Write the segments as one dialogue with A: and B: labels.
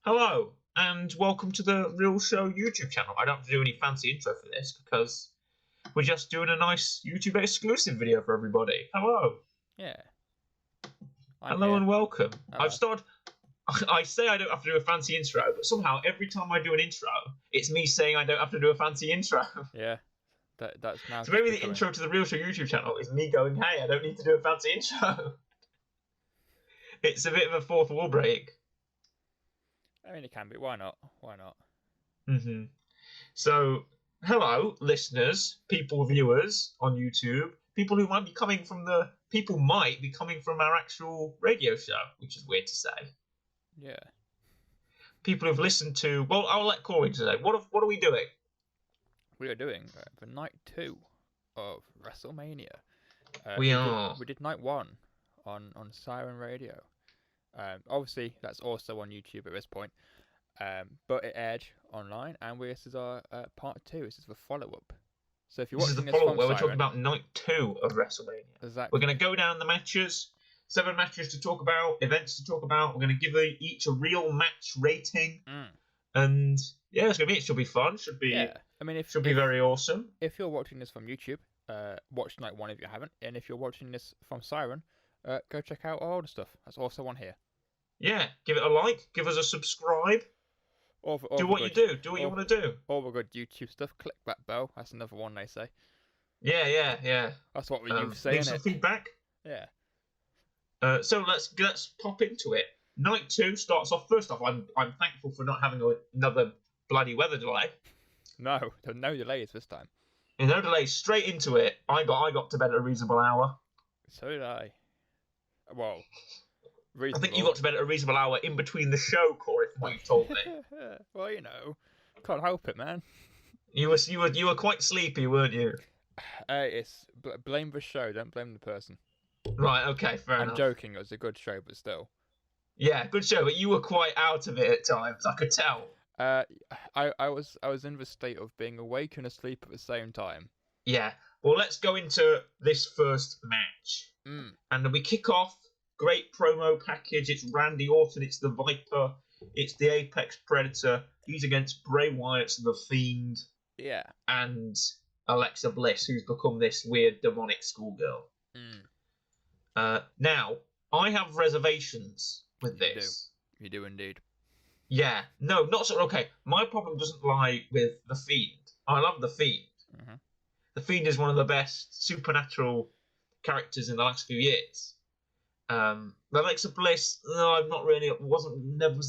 A: Hello, and welcome to the Real Show YouTube channel. I don't have to do any fancy intro for this because we're just doing a nice YouTube exclusive video for everybody. Hello.
B: Yeah.
A: Hello and welcome.
B: Hello.
A: I say I don't have to do a fancy intro, but somehow every time I do an intro, it's me saying I don't have to do a fancy intro.
B: Yeah. That's now.
A: So maybe the intro to the Real Show YouTube channel is me going, hey, I don't need to do a fancy intro. It's a bit of a fourth wall break.
B: I mean, it can be. Why not? Why not?
A: Mm-hmm. So, hello, listeners, people, viewers on YouTube, people who might be coming from our actual radio show, which is weird to say.
B: Yeah.
A: People who've listened to. Well, I'll let Corey today. What are we doing?
B: We are doing the night 2 of WrestleMania. We did night 1 on Siren Radio. Obviously, that's also on YouTube at this point. But it aired online, and this is our part 2. This is the follow-up. So if you're watching
A: this is the follow-up where
B: Siren,
A: we're talking about night 2 of WrestleMania.
B: Exactly.
A: We're going to go down the matches. 7 matches to talk about, events to talk about. We're going to give each a real match rating. And yeah, it should be fun. Should be.
B: Yeah. I mean,
A: should be very awesome.
B: If you're watching this from YouTube, watch night 1 if you haven't, and if you're watching this from Siren, go check out our older stuff. That's also on here.
A: Yeah, give it a like, give us a subscribe. Do what you do. Do what you want to do.
B: All the good YouTube stuff. Click that bell. That's another one they say.
A: Yeah.
B: That's what we used to say.
A: Leave some feedback.
B: Yeah.
A: So let's pop into it. Night 2 starts off. First off, I'm thankful for not having another bloody weather delay.
B: No delays this time.
A: No delays. Straight into it. I got to bed at a reasonable hour.
B: So did I. Well, reasonable.
A: I think you got to bed at a reasonable hour in between the show, Corey, from what you've told me.
B: Well, can't help it, man.
A: You were quite sleepy, weren't you?
B: It's blame the show, don't blame the person.
A: Right. Okay. Fair enough.
B: I'm joking. It was a good show, but still.
A: Yeah, good show, but you were quite out of it at times. I could tell.
B: I was in the state of being awake and asleep at the same time.
A: Yeah. Well, let's go into this first match. And then we kick off. Great promo package. It's Randy Orton. It's the Viper. It's the Apex Predator. He's against Bray Wyatt, the Fiend.
B: Yeah.
A: And Alexa Bliss, who's become this weird demonic schoolgirl. Now, I have reservations with this.
B: You do indeed.
A: Yeah. No, not so. Okay, my problem doesn't lie with the Fiend. I love the Fiend.
B: Mm-hmm.
A: The Fiend is one of the best supernatural characters in the last few years. Alexa Bliss, no, was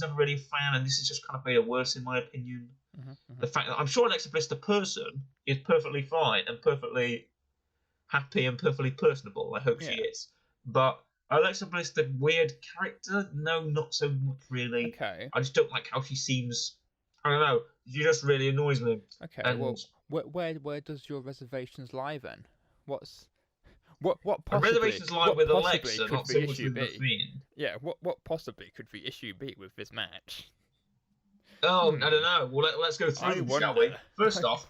A: never really a fan, and this is just kind of made it worse in my opinion. The fact that I'm sure Alexa Bliss, the person, is perfectly fine and perfectly happy and perfectly personable. I hope she is. But Alexa Bliss, the weird character, no, not so much really.
B: Okay.
A: I just don't like how she seems. I don't know. She just really annoys me.
B: Okay. And well, where does your reservations lie then? What possibly?
A: Reservations lie with Alexa, not so much with the Fiend.
B: Yeah. What possibly could the issue be with this match?
A: Oh, I don't know. Well, let's go through them, shall we? First off,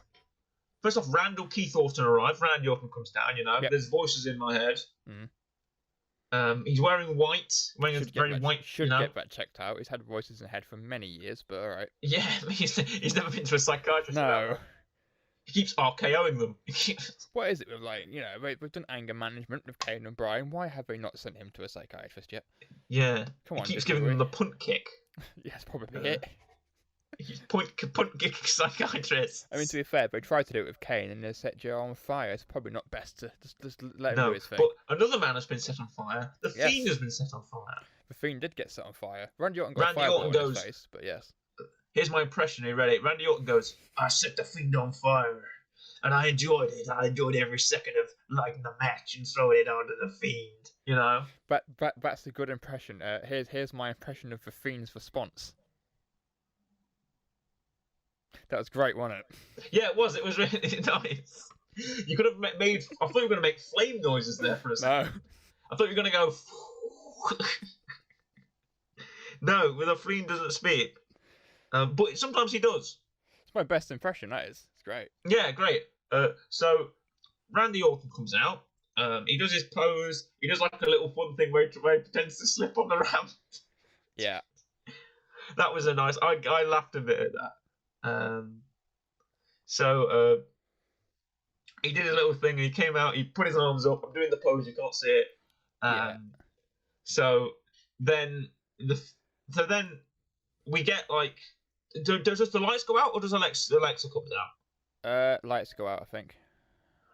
A: Randall Keith Orton arrived. Randy Orton comes down. Yep. There's voices in my head. He's wearing white.
B: Should get that checked out. He's had voices in the head for many years, but all right.
A: Yeah, he's never been to a psychiatrist.
B: No.
A: He keeps RKOing them.
B: What is it with we've done anger management with Kane and Bryan. Why have they not sent him to a psychiatrist yet?
A: Yeah.
B: Come on.
A: He keeps giving them the punt kick.
B: Yeah, that's probably it.
A: He's punt kick psychiatrist.
B: I mean, to be fair, they tried to do it with Kane and they set Joe on fire. It's probably not best to just let him do his thing.
A: But another man has been set on fire. The Fiend has been set on fire.
B: The Fiend did get set on fire. Randy Orton got fireball in his face, but yes.
A: Here's my impression. Are you ready? Randy Orton goes, I set the Fiend on fire. And I enjoyed it. I enjoyed every second of liking the match and throwing it onto the Fiend. You know?
B: But that's a good impression. Here's my impression of the Fiend's response. That was great, wasn't it?
A: Yeah, it was. It was really nice. You could have made... I thought you were going to make flame noises there for a second.
B: No.
A: I thought you were going to go... No, with a Fiend doesn't speak. But sometimes he does.
B: It's my best impression, that is. It's great.
A: Yeah, great. So, Randy Orton comes out. He does his pose. He does like a little fun thing where he pretends to slip on the ramp.
B: Yeah.
A: That was a nice. I laughed a bit at that. So he did a little thing. And he came out. He put his arms up. I'm doing the pose. You can't see it. So then we get like. Does the lights go out or does Alexa come down?
B: Lights go out, I think.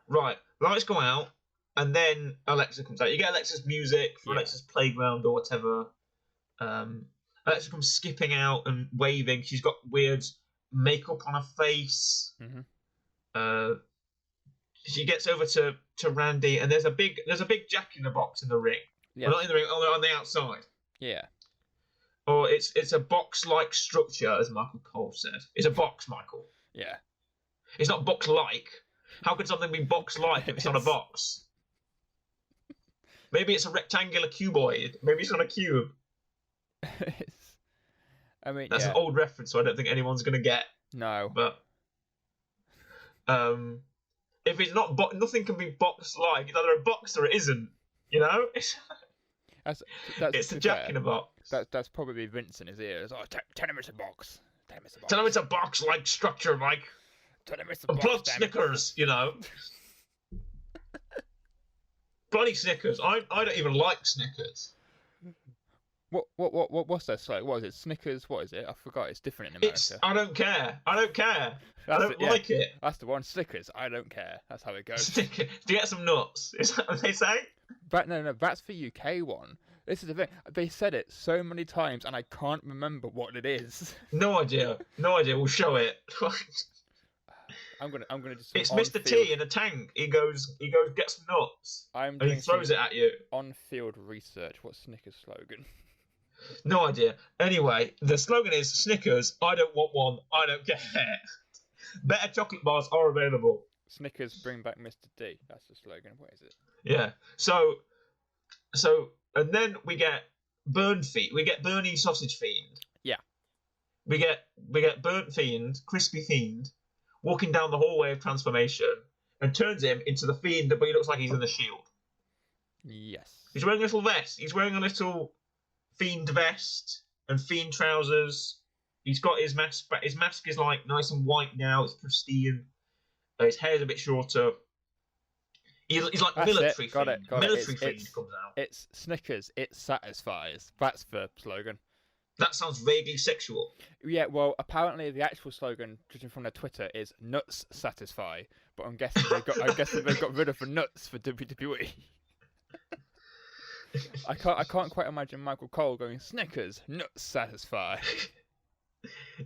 A: Right, lights go out, and then Alexa comes out. You get Alexa's music for Alexa's playground or whatever. Alexa comes skipping out and waving. She's got weird makeup on her face.
B: Mm-hmm.
A: She gets over to Randy, and there's a big Jack in the Box in the ring. Yeah. Well, not in the ring, on the outside.
B: Yeah.
A: Or it's a box-like structure, as Michael Cole said. It's a box, Michael.
B: Yeah.
A: It's not box-like. How could something be box-like if it's not a box? Maybe it's a rectangular cuboid. Maybe it's not a cube.
B: I mean,
A: that's an old reference, so I don't think anyone's going to get.
B: No.
A: But if it's not nothing can be box-like. It's either a box or it isn't. You know? It's a Jack in a Box.
B: That's probably Vince in his ears. Oh, tell him it's a box.
A: Tell him it's a box-like structure, Mike.
B: Tell him it's a box.
A: Blood Snickers, you know. Bloody Snickers. I don't even like Snickers.
B: What's that like? What is it? Snickers? What is it? I forgot. It's different in America.
A: I don't care. I don't like it.
B: That's the one. Snickers. I don't care. That's how it goes.
A: Snickers. Do you get some nuts? Is that what they say?
B: But no. That's the UK one. This is the thing. They said it so many times, and I can't remember what it is.
A: No idea. We'll show it.
B: I'm gonna just.
A: It's Mr. T in a tank. He goes, get some nuts. And he throws it at you.
B: On-field research. What's Snickers' slogan?
A: No idea. Anyway, the slogan is Snickers. I don't want one. I don't care. Better chocolate bars are available.
B: Snickers, bring back Mr. D. That's the slogan. What is it?
A: Yeah. So, and then we get Burn Fiend. We get Burning Sausage Fiend.
B: Yeah.
A: We get Burnt Fiend, Crispy Fiend, walking down the hallway of transformation, and turns him into the Fiend, but he looks like he's in the Shield.
B: Yes.
A: He's wearing a little vest. He's wearing a little Fiend vest and Fiend trousers. He's got his mask. His mask is like nice and white now. It's pristine. His hair's a bit shorter. He's like
B: That's
A: military
B: Got
A: Fiend.
B: it.
A: Military Fiend comes out.
B: It's Snickers. It satisfies. That's the slogan.
A: That sounds vaguely sexual.
B: Yeah, well, apparently the actual slogan, judging from their Twitter, is "Nuts satisfy." But I'm guessing they've got rid of the nuts for WWE. I can't quite imagine Michael Cole going Snickers, nuts satisfy.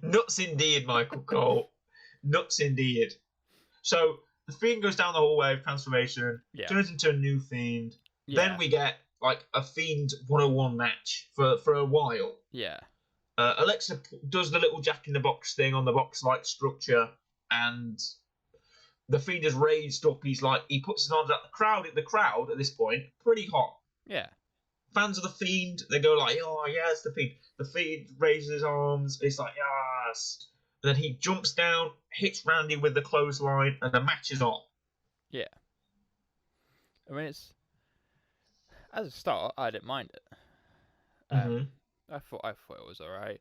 A: Nuts indeed, Michael Cole. Nuts indeed. So the Fiend goes down the hallway of transformation, turns into a new Fiend. Yeah. Then we get like a Fiend 101 match for a while.
B: Yeah.
A: Alexa does the little Jack in the Box thing on the box-like structure, and the Fiend is raised up. He puts his arms out. The crowd at this point pretty hot.
B: Yeah.
A: Fans of the Fiend, they go like, "Oh yes, the Fiend." The Fiend raises his arms. It's like, yes. And then he jumps down, hits Randy with the clothesline, and the match is on.
B: Yeah. I mean, it's as a start, I didn't mind it. I thought it was alright.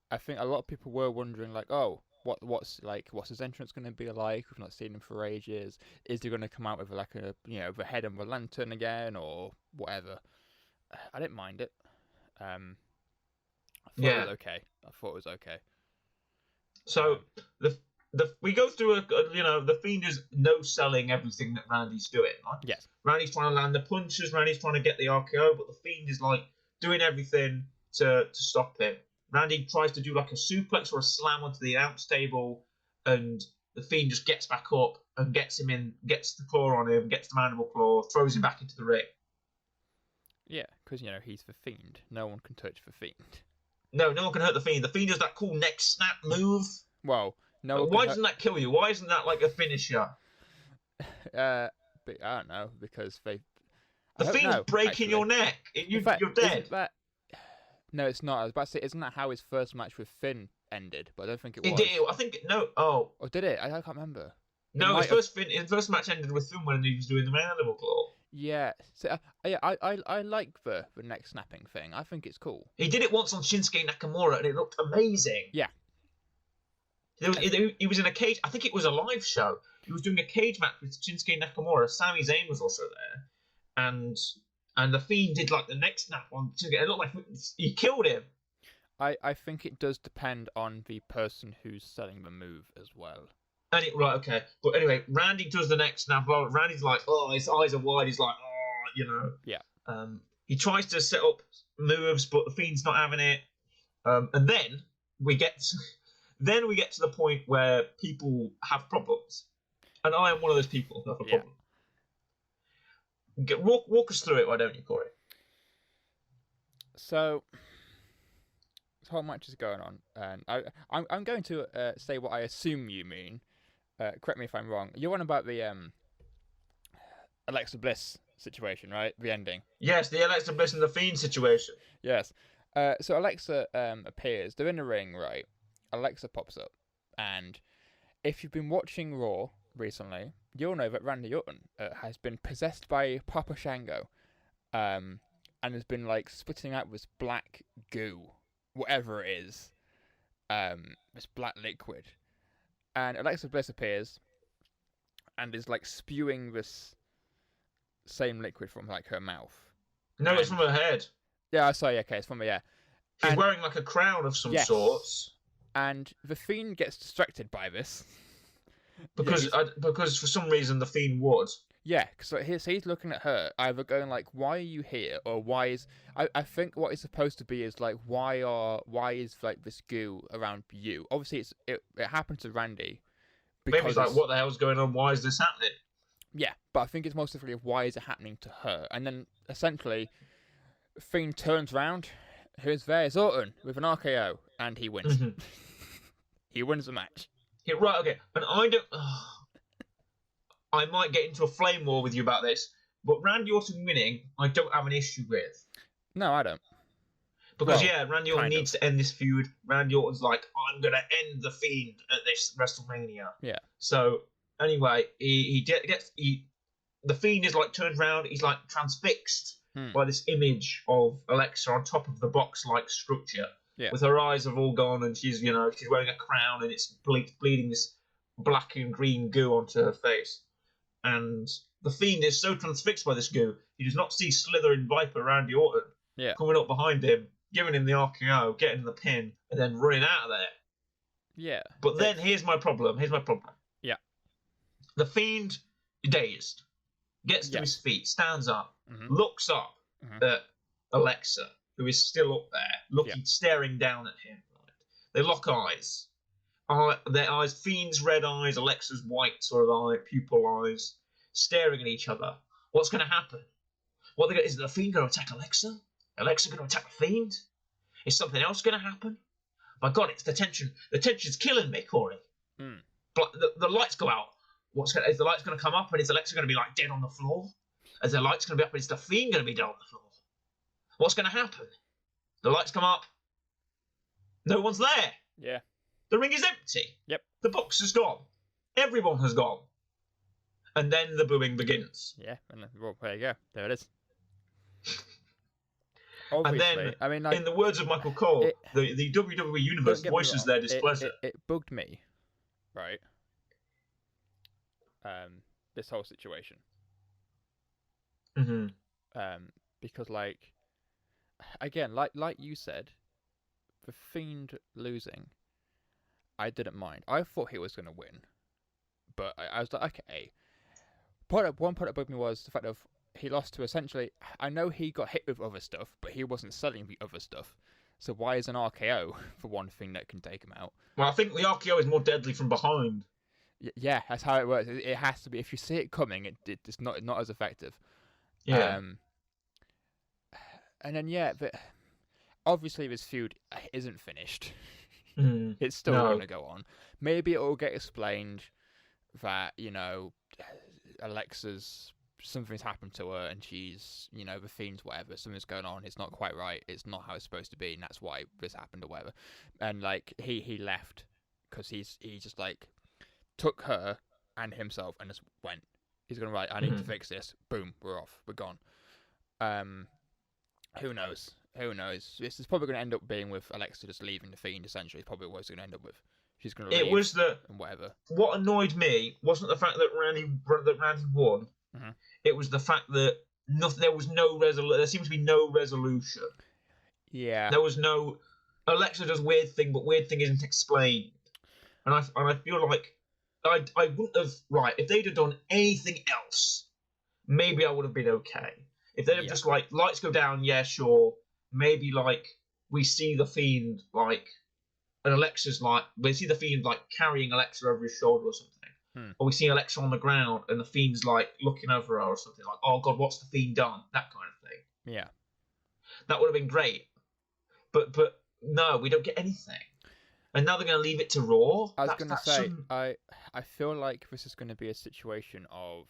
B: I think a lot of people were wondering, like, oh, what's his entrance going to be like? We've not seen him for ages. Is he going to come out with like the head and the lantern again or whatever? I didn't mind it. I thought it was okay.
A: So we go through the Fiend is no-selling everything that Randy's doing, right?
B: Yes.
A: Randy's trying to land the punches. Randy's trying to get the RKO, but the Fiend is like doing everything to stop him. Randy tries to do like a suplex or a slam onto the announce table, and the Fiend just gets back up and gets the claw on him, gets the mandible claw, throws him back into the ring.
B: Yeah, because he's the Fiend. No one can touch the Fiend.
A: No one can hurt the Fiend. The Fiend does that cool neck snap move.
B: Well, no.
A: Why doesn't that kill you? Why isn't that like a finisher?
B: But I don't know, because the
A: Fiend's breaking your neck. You're dead.
B: No, it's not. I was about to say, isn't that how his first match with Finn ended? But I don't think it was.
A: It did. I think no. Oh.
B: Or did it? I can't remember.
A: No, his first match ended with Finn when he was doing the mandible claw.
B: Yeah, so, I like the neck snapping thing. I think it's cool.
A: He did it once on Shinsuke Nakamura, and it looked amazing.
B: Yeah.
A: He was in a cage. I think it was a live show. He was doing a cage match with Shinsuke Nakamura. Sami Zayn was also there, and the Fiend did like the neck snap on Shinsuke. It looked like he killed him.
B: I think it does depend on the person who's selling the move as well.
A: Right, okay. But anyway, Randy does the neck snap. Well, Randy's like, oh, his eyes are wide. He's like, oh,
B: Yeah.
A: He tries to set up moves, but the Fiend's not having it. And then we get to the point where people have problems, and I am one of those people who have a problem. Walk us through it, why don't you, Corey?
B: So, this whole match is going on, and I'm going to say what I assume you mean. Correct me if I'm wrong. You're on about the Alexa Bliss situation, right? The ending.
A: Yes, the Alexa Bliss and the Fiend situation.
B: Yes. So Alexa appears. They're in the ring, right? Alexa pops up, and if you've been watching Raw recently, you'll know that Randy Orton has been possessed by Papa Shango, and has been like spitting out this black goo, whatever it is, this black liquid. And Alexa Bliss appears and is like spewing this same liquid from like her mouth.
A: No, it's from her head.
B: Yeah, sorry, okay, it's from her, yeah.
A: She's wearing like a crown of some sorts.
B: And the Fiend gets distracted by this.
A: Because for some reason the Fiend would.
B: Yeah, because he's looking at her, either going like, "Why are you here?" or "Why is?" I think what it's supposed to be is like, "Why is like this goo around you?" Obviously, it happened to Randy.
A: Maybe it's like, "What the hell's going on? Why is this happening?"
B: Yeah, but I think it's most definitely why is it happening to her, and then essentially, Fiend turns around. Who's there? It's Orton with an RKO, and he wins.
A: Mm-hmm.
B: He wins the match.
A: Yeah, right. Okay, and I don't. I might get into a flame war with you about this, but Randy Orton winning, I don't have an issue with.
B: No, I don't.
A: Because, Randy Orton needs to end this feud. Randy Orton's like, I'm going to end the Fiend at this WrestleMania.
B: Yeah.
A: So, anyway, the Fiend is like turned around, he's like transfixed by this image of Alexa on top of the box-like structure.
B: Yeah.
A: With her eyes have all gone, and she's wearing a crown, and it's bleeding this black and green goo onto her face. And the Fiend is so transfixed by this goo, he does not see Slithering Viper Randy Orton coming up behind him, giving him the RKO, getting the pin, and then running out of there.
B: Yeah.
A: But then here's my problem.
B: Yeah.
A: The Fiend, dazed, gets to his feet, stands up, looks up at Alexa, who is still up there, staring down at him. Right? They lock eyes. Their eyes, Fiend's red eyes, Alexa's white sort of eye, pupil eyes, staring at each other. What's going to happen? Is the Fiend going to attack Alexa? Alexa going to attack the Fiend? Is something else going to happen? My God, it's the tension. The tension's killing me, Corey. But the lights go out. Is the lights going to come up and is Alexa going to be like dead on the floor? Is the lights going to be up and is the Fiend going to be dead on the floor? What's going to happen? The lights come up. No one's there.
B: Yeah.
A: The ring is empty.
B: Yep.
A: The box is gone. Everyone has gone. And then the booing begins.
B: Yeah, and there you go. There it is.
A: And then, in the words of Michael Cole, the WWE Universe voices their displeasure.
B: It bugged me, right? This whole situation. Because, again, like you said, the Fiend losing, I didn't mind. I thought he was going to win. But I was like, okay. One part that bugged me was the fact of he lost to essentially... I know he got hit with other stuff, but he wasn't selling the other stuff. So why is an RKO for one thing that can take him out?
A: Well, I think the RKO is more deadly from behind.
B: Yeah, that's how it works. It has to be. If you see it coming, it's not as effective.
A: Yeah.
B: And then, but obviously this feud isn't finished. It's still going to go on. Maybe it will get explained that, Alexa's... something's happened to her and she's, the Fiend's whatever, something's going on, it's not quite right, it's not how it's supposed to be, and that's why this happened or whatever. And, he left because he just, took her and himself and just went. He's going to write, I need to fix this. Boom, we're off. We're gone. Who knows? Who knows? This is probably going to end up being with Alexa just leaving the Fiend, essentially. It's probably what it's going to end up with. She's going to leave.
A: It was
B: and whatever.
A: What annoyed me wasn't the fact that Randy won.
B: Mm-hmm.
A: It was the fact that there was no resolution. There seemed to be no resolution.
B: Yeah.
A: There was no... Alexa does weird thing, but weird thing isn't explained. And I feel like I wouldn't have... Right, if they'd have done anything else, maybe I would have been okay. If they'd have just, like, lights go down, yeah, sure. Maybe, like, we see the Fiend, like... And Alexa's, like... We see the Fiend, like, carrying Alexa over his shoulder or something. Or we see Alexa on the ground, and the Fiend's, like, looking over her or something. Like, oh, God, what's the Fiend done? That kind of thing.
B: Yeah. That
A: would have been great. But no, we don't get anything. And now they're going to leave it to Raw?
B: I was going to say, I feel like this is going to be a situation of...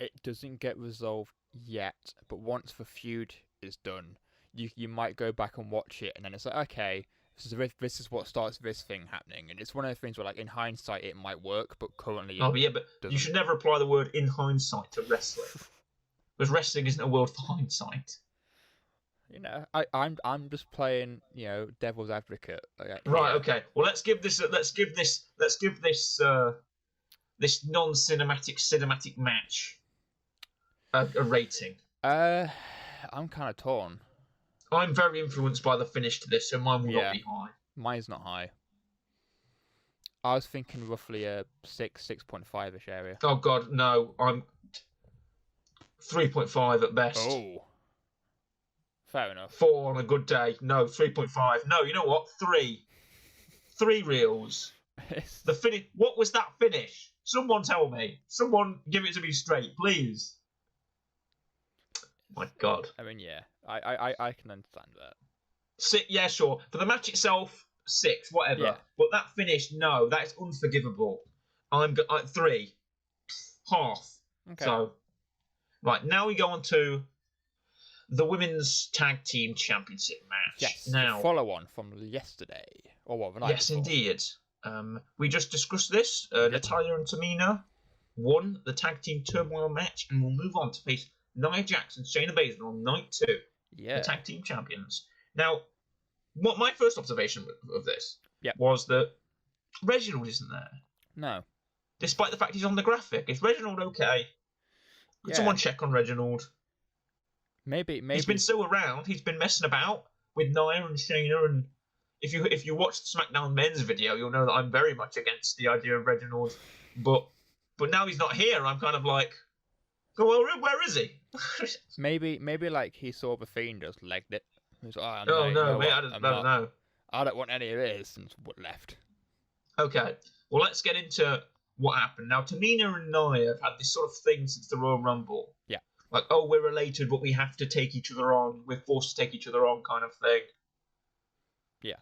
B: It doesn't get resolved yet, but once the feud is done, you might go back and watch it, and then it's like, okay, this is what starts this thing happening. And it's one of those things where, like, in hindsight, it might work, but currently
A: but doesn't. You should never apply the word in hindsight to wrestling. Because wrestling isn't a world for hindsight.
B: You know, I'm just playing, devil's advocate.
A: Right. Okay. Well, let's give this this cinematic match a rating.
B: I'm kind of torn.
A: I'm very influenced by the finish to this, so mine will not be high.
B: Mine's not high. I was thinking roughly a 6.5-ish area.
A: Oh God, no! I'm 3.5 at best.
B: Oh. Fair enough.
A: 4 on a good day. No, 3.5. No, you know what? 3. 3 reels. The finish. What was that finish? Someone tell me. Someone give it to me straight, please. My God.
B: I mean, yeah, I can understand that.
A: 6, yeah, sure. For the match itself, 6, whatever.
B: Yeah.
A: But that finish, no, that is unforgivable. I'm 3, half.
B: Okay.
A: So, right now we go on to the Women's Tag Team Championship match.
B: Yes,
A: now,
B: the follow-on from yesterday. Or what, the night
A: yes,
B: before.
A: indeed. We just discussed this. Natalya and Tamina won the Tag Team Turmoil match, and we'll move on to face Nia Jax and Shayna Baszler on night 2.
B: Yeah.
A: The Tag Team Champions. Now, what my first observation of this was that Reginald isn't there.
B: No.
A: Despite the fact he's on the graphic. Is Reginald okay? Could someone check on Reginald?
B: Maybe
A: he's been so around. He's been messing about with Nia and Shayna, and if you watch the SmackDown Men's video, you'll know that I'm very much against the idea of Reginald. But now he's not here. I'm kind of like, well, where is he?
B: maybe like he saw the Fiend, just legged it. He's like,
A: mate, I don't know.
B: I don't want any of this, and left.
A: Okay, well, let's get into what happened. Now, Tamina and Nia have had this sort of thing since the Royal Rumble.
B: Yeah.
A: Like, oh, we're related, but we have to take each other on. We're forced to take each other on, kind of thing.
B: Yeah.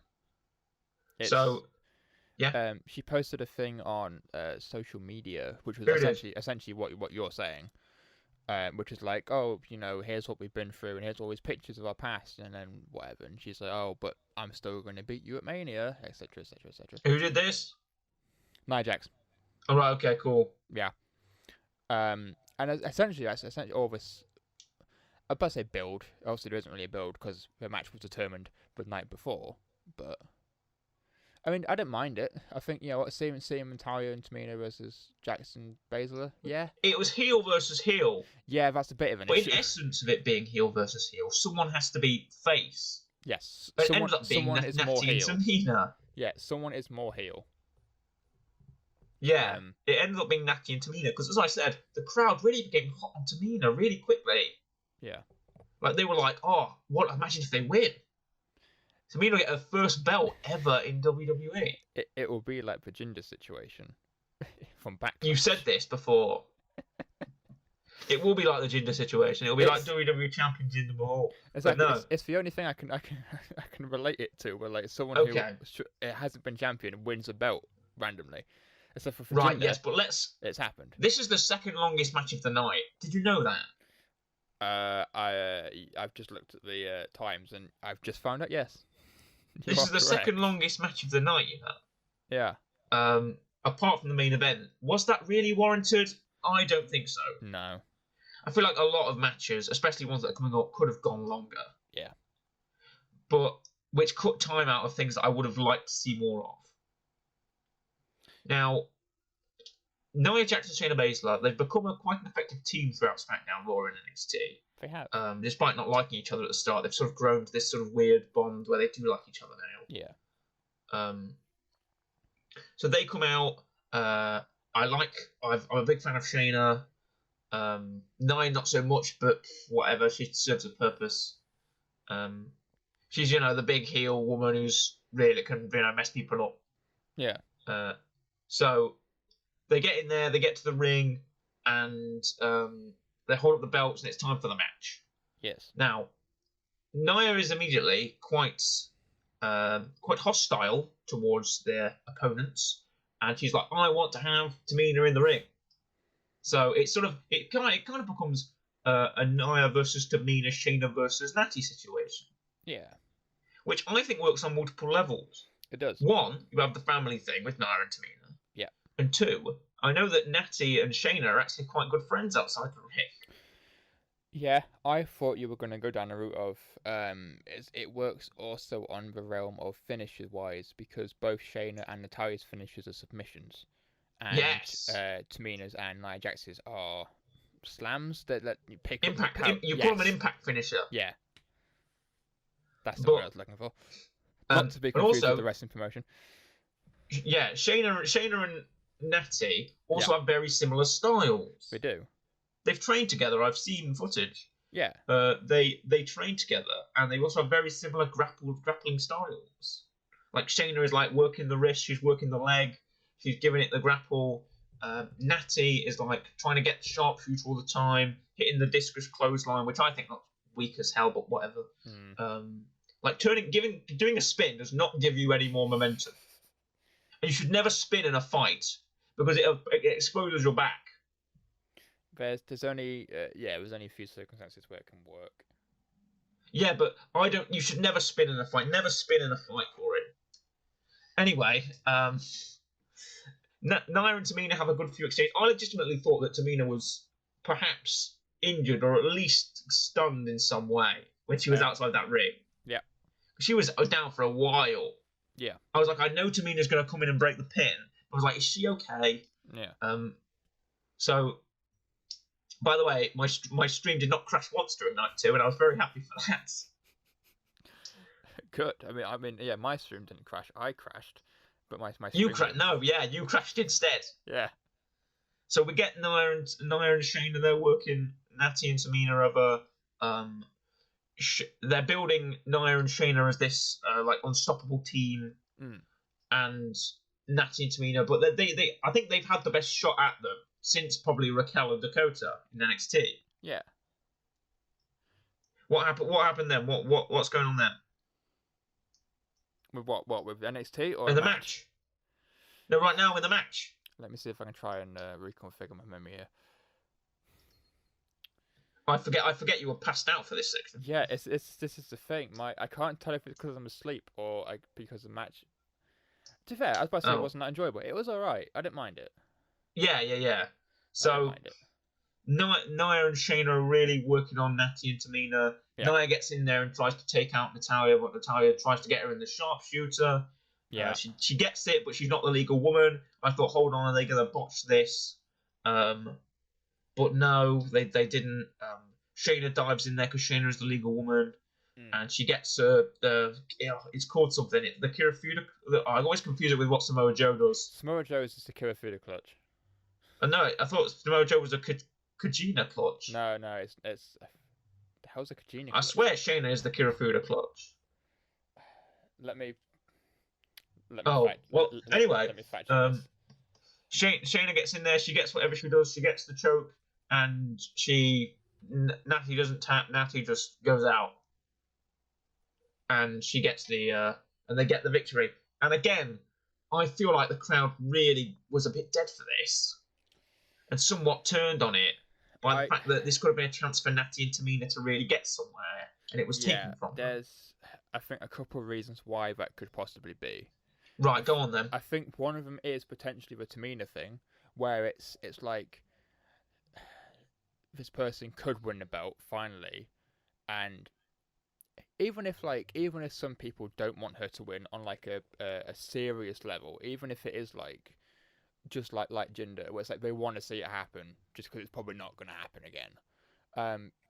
A: Yeah.
B: She posted a thing on social media, which was essentially what you're saying, which is like, oh, here's what we've been through, and here's all these pictures of our past, and then whatever. And she's like, oh, but I'm still going to beat you at Mania, etc., etc., etc.
A: Who did this?
B: Nia Jax.
A: All right. Okay. Cool.
B: Yeah. And essentially, that's all this. I'd about to say build. Obviously, there isn't really a build because the match was determined the night before. But I mean, I didn't mind it. I think seeing Natalya and Tamina versus Jackson Baszler. Yeah.
A: It was heel versus heel.
B: Yeah, that's a bit of an
A: issue.
B: But
A: in essence of it being heel versus heel, someone has to be face.
B: Yes.
A: It ends up being
B: someone is more heel.
A: Tamina.
B: Yeah, someone is more heel.
A: Yeah, it ended up being Natty and Tamina because, as I said, the crowd really became hot on Tamina really quickly.
B: Yeah.
A: Like, they were like, oh, what? Imagine if they win. Tamina will get her first belt ever in WWE.
B: It will be like the Jinder situation from back.
A: You said this before. It will be like the Jinder situation. It will be like WWE champion Jinder Mahal.
B: Exactly. No. It's the only thing I can relate it to, where like someone who it hasn't been champion wins a belt randomly. Except for
A: right,
B: Jinder,
A: yes, but
B: it's happened.
A: This is the second longest match of the night. Did you know that?
B: I've just looked at the times and I've just found out. Yes,
A: this is the second longest match of the night.
B: Yeah.
A: Apart from the main event, was that really warranted? I don't think so.
B: No.
A: I feel like a lot of matches, especially ones that are coming up, could have gone longer.
B: Yeah.
A: But which cut time out of things that I would have liked to see more of. Now, Nia Jax and Shayna Baszler, they've become quite an effective team throughout SmackDown, Raw, and NXT.
B: They have.
A: Despite not liking each other at the start, they've sort of grown to this sort of weird bond where they do like each other now.
B: Yeah.
A: So they come out. I'm a big fan of Shayna. Nia not so much, but whatever. She serves a purpose. She's the big heel woman who's really can mess people up.
B: Yeah.
A: So they get in there, they get to the ring, and they hold up the belts, and it's time for the match.
B: Yes.
A: Now, Nia is immediately quite hostile towards their opponents, and she's like, "I want to have Tamina in the ring." So it kind of becomes a Nia versus Tamina, Shayna versus Natty situation.
B: Yeah.
A: Which I think works on multiple levels.
B: It does.
A: One, you have the family thing with Nia and Tamina.
B: Yeah.
A: And two, I know that Natty and Shayna are actually quite good friends outside the ring.
B: Yeah, I thought you were going to go down the route of it works also on the realm of finishes wise because both Shayna and Natalya's finishes are submissions. And
A: yes.
B: Tamina's and Nia Jax's are slams that let you pick
A: impact.
B: up.
A: You call them an impact finisher.
B: Yeah. That's the word I was looking for. Not to be confused with the wrestling promotion.
A: Yeah, Shayna and Natty also have very similar styles.
B: They do.
A: They've trained together. I've seen footage.
B: Yeah.
A: They train together, and they also have very similar grappling styles. Like Shayna is like working the wrist, she's working the leg, she's giving it the grapple. Natty is like trying to get the sharpshooter all the time, hitting the discus clothesline, which I think looks weak as hell, but whatever. Like doing a spin does not give you any more momentum. And you should never spin in a fight because it exposes your back.
B: There's only there's only a few circumstances where it can work.
A: Yeah, but you should never spin in a fight. Never spin in a fight for it. Anyway, Nia and Tamina have a good few exchanges. I legitimately thought that Tamina was perhaps injured or at least stunned in some way when she was outside that ring.
B: Yeah.
A: She was down for a while.
B: Yeah.
A: I was like, I know Tamina's going to come in and break the pin. I was like, is she okay?
B: Yeah.
A: So, by the way, my stream did not crash once during night 2, and I was very happy for that.
B: Good. I mean, yeah, my stream didn't crash. I crashed, but my stream.
A: You crashed? No, yeah, you crashed instead.
B: Yeah.
A: So we get Nia and Shayna. They're working. Natty and Tamina over. They're building Nia and Shayna as this like unstoppable team, and Natty and Tamina. But they I think they've had the best shot at them since probably Raquel and Dakota in NXT.
B: Yeah.
A: What happened then? What's going on then?
B: With what? With NXT or
A: in the match? No, right now in the match.
B: Let me see if I can try and reconfigure my memory here.
A: I forget you were passed out for this section.
B: Yeah, this is the thing. I can't tell if it's because I'm asleep or because the match. To be fair, I was about to say it wasn't that enjoyable. It was alright. I didn't mind it.
A: Yeah. So Nia and Shayna are really working on Natty and Tamina. Yeah. Nia gets in there and tries to take out Natalya, but Natalya tries to get her in the sharpshooter.
B: Yeah.
A: She gets it, but she's not the legal woman. I thought, hold on, are they going to botch this? But no, they didn't. Shayna dives in there because Shayna is the legal woman, and she gets it's called something. The Kirifuda. I always confuse it with what Samoa Joe does.
B: Samoa Joe is the Kirifuda clutch.
A: No, I thought Samoa Joe was a Kojina clutch.
B: No, it's the hell's a Kojina clutch?
A: I swear Shayna is the Kirifuda clutch.
B: Let me
A: anyway,
B: let me fact check this.
A: Shayna gets in there. She gets whatever she does. She gets the choke, and Natty doesn't tap. Natty just goes out, and she gets and they get the victory. And again, I feel like the crowd really was a bit dead for this, and somewhat turned on it by the fact that this could have been a chance for Natty and Tamina to really get somewhere, and it was taken from them.
B: There's, I think, a couple of reasons why that could possibly be.
A: Right, go on then.
B: I think one of them is potentially the Tamina thing, where it's like this person could win the belt finally, and even if some people don't want her to win on like a serious level, even if it is like just like Jinder, where it's like they want to see it happen just because it's probably not going to happen again.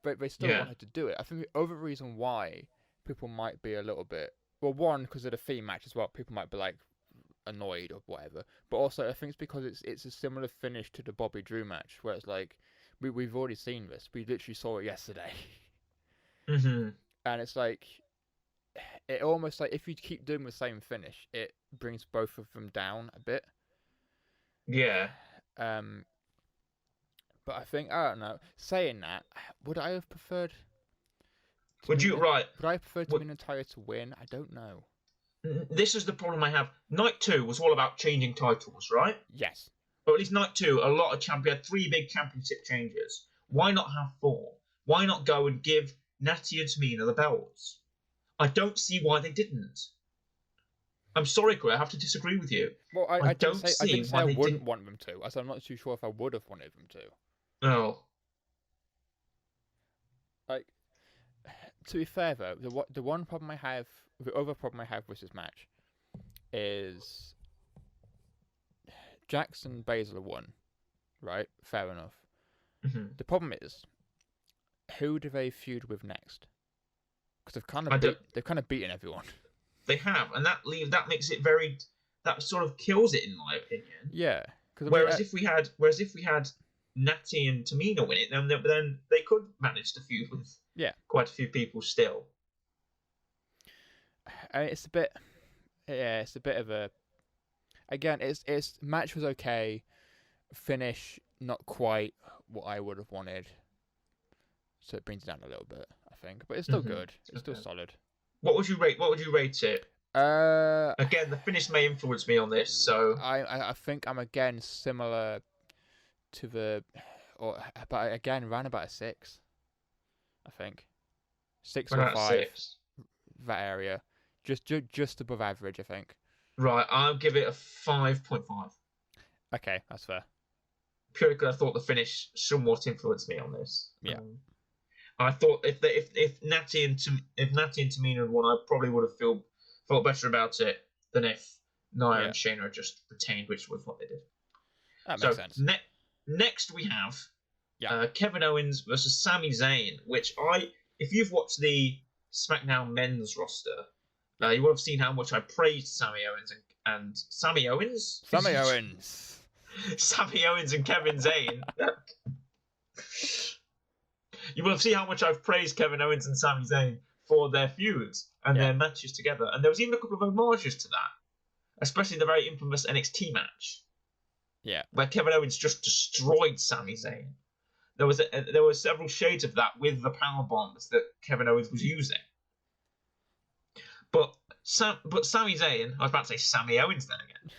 B: But they still want her to do it. I think the other reason why people might be a little bit, well, one, because of the theme match as well, people might be like annoyed or whatever, but also I think it's because it's a similar finish to the Bobby Drew match, where it's like we've already seen this. We literally saw it yesterday.
A: Mm-hmm.
B: And it's like, it almost like, if you keep doing the same finish, it brings both of them down a bit.
A: Yeah.
B: But I think, I don't know, saying that, would I have preferred...
A: Would I
B: prefer Tamina and Natalya to win? I don't know.
A: This is the problem I have. Night 2 was all about changing titles, right?
B: Yes.
A: But at least Night 2, a lot of we had 3 big championship changes. Why not have 4? Why not go and give Natty and Tamina the belts? I don't see why they didn't. I'm sorry, Corey, I have to disagree with you.
B: Well, I didn't say I wouldn't want them to. I'm not too sure if I would have wanted them to.
A: Oh.
B: Like, to be fair though, the other problem I have with this match is Jackson Bayszler won, right? Fair enough.
A: Mm-hmm.
B: The problem is, who do they feud with next? Because they've kind of beaten everyone.
A: They have, and that makes it that sort of kills it, in my opinion.
B: Yeah.
A: Whereas if we had Natty and Tamina win it, then they could manage to feud with quite a few people still.
B: It's a bit of a. Again, it's match was okay, finish not quite what I would have wanted, so it brings it down a little bit, I think, but it's still good. It's still solid.
A: What would you rate it? Again, the finish may influence me on this, so
B: I think I'm again similar to but again around about a 6. I think 6 or 5. 6. That area, just above average, I think.
A: Right, I'll give it a 5.5.
B: Okay, that's fair.
A: Purely because I thought the finish somewhat influenced me on this.
B: Yeah.
A: I thought if Natty and Tamina had won, I probably would have felt better about it than if Nia and Shayna had just retained, which was what they did.
B: That makes sense.
A: Next we have Kevin Owens versus Sami Zayn, which if you've watched the SmackDown men's roster, you will have seen how much I praised Sami Owens and Sami Owens.
B: Sami Owens.
A: Sami Owens and Kevin Zayn. You will have seen how much I've praised Kevin Owens and Sami Zayn for their feuds and their matches together. And there was even a couple of homages to that, especially the very infamous NXT match.
B: Yeah.
A: Where Kevin Owens just destroyed Sami Zayn. There were several shades of that with the power bombs that Kevin Owens was using. But Sami Zayn, I was about to say Sami Owens then again.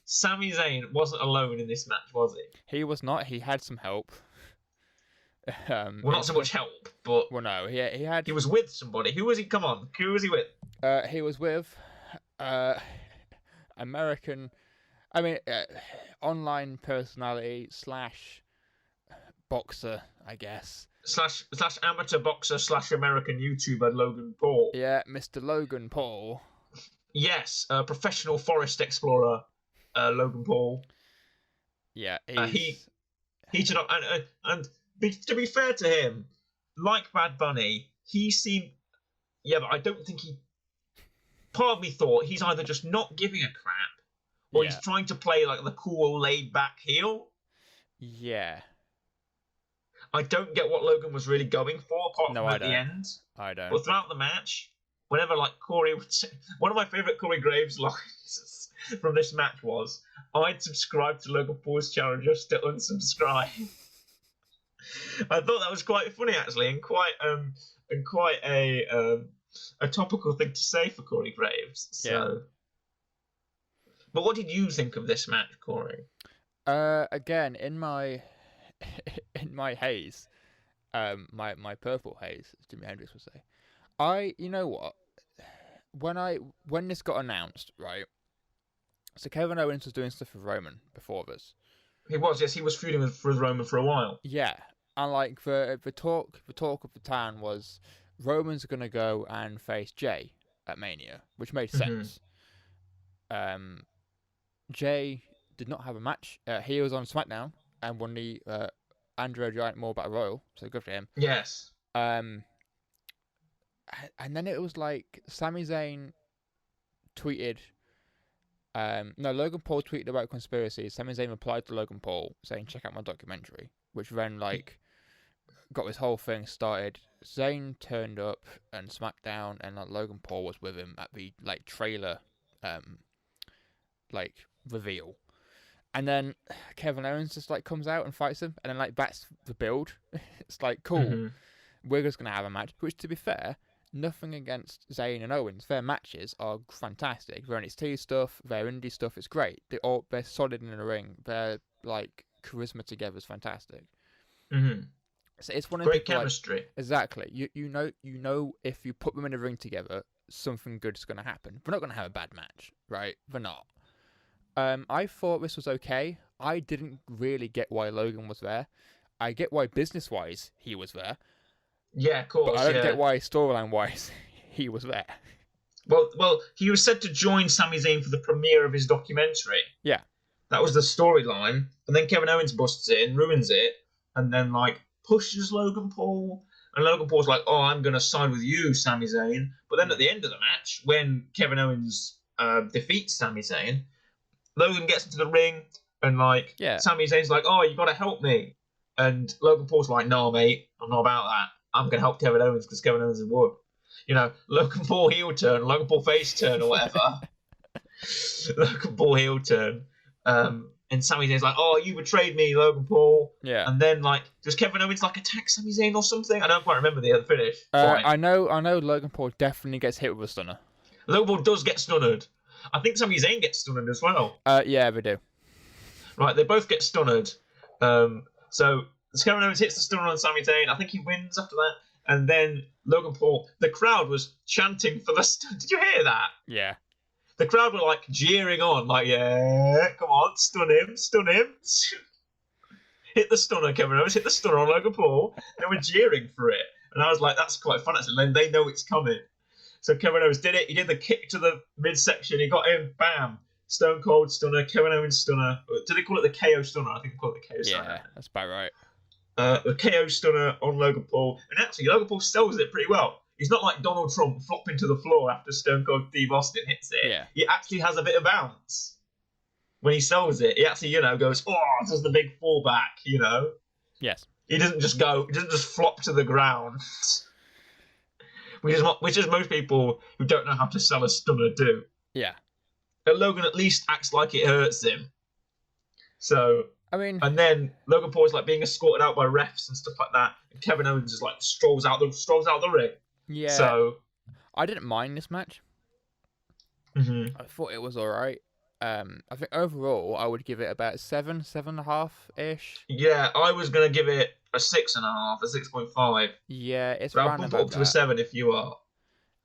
A: Sami Zayn wasn't alone in this match, was he?
B: He was not. He had some help.
A: Well, not so much help, but
B: no, he had.
A: He was with somebody. Who was he? Come on, who was he with?
B: He was with American. I mean, online personality / boxer, I guess. /
A: amateur boxer / American YouTuber Logan Paul.
B: Yeah, Mr. Logan Paul.
A: Yes, professional forest explorer Logan Paul.
B: Yeah,
A: he heated up and to be fair to him, like Bad Bunny, he seemed... Yeah, but I don't think he... Part of me thought he's either just not giving a crap, or he's trying to play like the cool, laid-back heel.
B: Yeah.
A: I don't get what Logan was really going for, apart from at the end.
B: I don't.
A: But throughout the match, whenever like Corey... One of my favourite Corey Graves lines from this match was, I'd subscribe to Logan Paul's channel just to unsubscribe. I thought that was quite funny, actually, and quite a topical thing to say for Corey Graves. So,
B: yeah.
A: But what did you think of this match, Corey?
B: Again, in my haze, my purple haze, as Jimi Hendrix would say. You know what? When this got announced, right? So Kevin Owens was doing stuff with Roman before this.
A: He was, yes. He was feuding with Roman for a while.
B: Yeah. And like the talk of the town was Roman's gonna go and face Jay at Mania, which made sense. Jay did not have a match. He was on SmackDown and won the Andrew Giant More Battle Royal, so good for him.
A: Yes.
B: And then it was like Sami Zayn tweeted. No, Logan Paul tweeted about conspiracy. Sami Zayn replied to Logan Paul saying, "Check out my documentary," which then like got this whole thing started. Zayn turned up and SmackDown, and like Logan Paul was with him at the like trailer, like reveal. And then Kevin Owens just like comes out and fights him, and then like that's the build. It's like cool. We're just gonna have a match, which to be fair, nothing against Zayn and Owens. Their matches are fantastic. Their NXT stuff, their indie stuff is great. They're solid in the ring. Their like charisma together is fantastic. So it's one of
A: great chemistry.
B: Like, exactly. You know if you put them in a ring together, something good is gonna happen. We're not gonna have a bad match, right? We're not. I thought this was okay. I didn't really get why Logan was there. I get why business-wise he was there.
A: Yeah, of course.
B: But I don't get why storyline-wise he was there.
A: Well, he was said to join Sami Zayn for the premiere of his documentary.
B: Yeah.
A: That was the storyline. And then Kevin Owens busts in, ruins it, and then, like, pushes Logan Paul. And Logan Paul's like, "Oh, I'm going to side with you, Sami Zayn." But then at the end of the match, when Kevin Owens defeats Sami Zayn, Logan gets into the ring, and, like, Sami Zayn's like, "Oh, you got to help me." And Logan Paul's like, "No, mate, I'm not about that. I'm going to help Kevin Owens because Kevin Owens is wood." You know, Logan Paul heel turn, Logan Paul face turn, or whatever. Logan Paul heel turn. And Sami Zayn's like, "Oh, you betrayed me, Logan Paul."
B: Yeah.
A: And then, like, does Kevin Owens, like, attack Sami Zayn or something? I don't quite remember the other finish.
B: I know Logan Paul definitely gets hit with a stunner.
A: Logan Paul does get stunned. I think Sami Zayn gets stunned as well.
B: Yeah, they do.
A: Right, they both get stunned. So Kevin Owens hits the stunner on Sami Zayn. I think he wins after that. And then Logan Paul, the crowd was chanting for the stun. Did you hear that?
B: Yeah.
A: The crowd were like jeering on, like, "Yeah, come on, stun him. Hit the stunner, Kevin Owens, hit the stunner on Logan Paul." They were jeering for it. And I was like, that's quite fun. And they know it's coming. So Kevin Owens did it. He did the kick to the midsection. He got him, bam. Stone Cold stunner, Kevin Owens stunner. Did they call it the KO stunner? I think they call it the KO stunner.
B: Yeah, that's about right.
A: The KO stunner on Logan Paul. And actually, Logan Paul sells it pretty well. He's not like Donald Trump flopping to the floor after Stone Cold Steve Austin hits it.
B: Yeah.
A: He actually has a bit of bounce. When he sells it, he actually, goes, "Oh," does the big fallback,
B: Yes.
A: He doesn't just flop to the ground. Which is most people who don't know how to sell a stunner do.
B: Yeah.
A: And Logan at least acts like it hurts him. So,
B: I mean,
A: and then Logan Paul is like being escorted out by refs and stuff like that, and Kevin Owens just like strolls out the ring.
B: Yeah.
A: So
B: I didn't mind this match. I thought it was all right. I think overall I would give it about 7.5 ish.
A: Yeah, I was gonna give it a 6.5, a 6.5.
B: Yeah, it's
A: but
B: around
A: I'll bump
B: about
A: it up to a 7 if you are.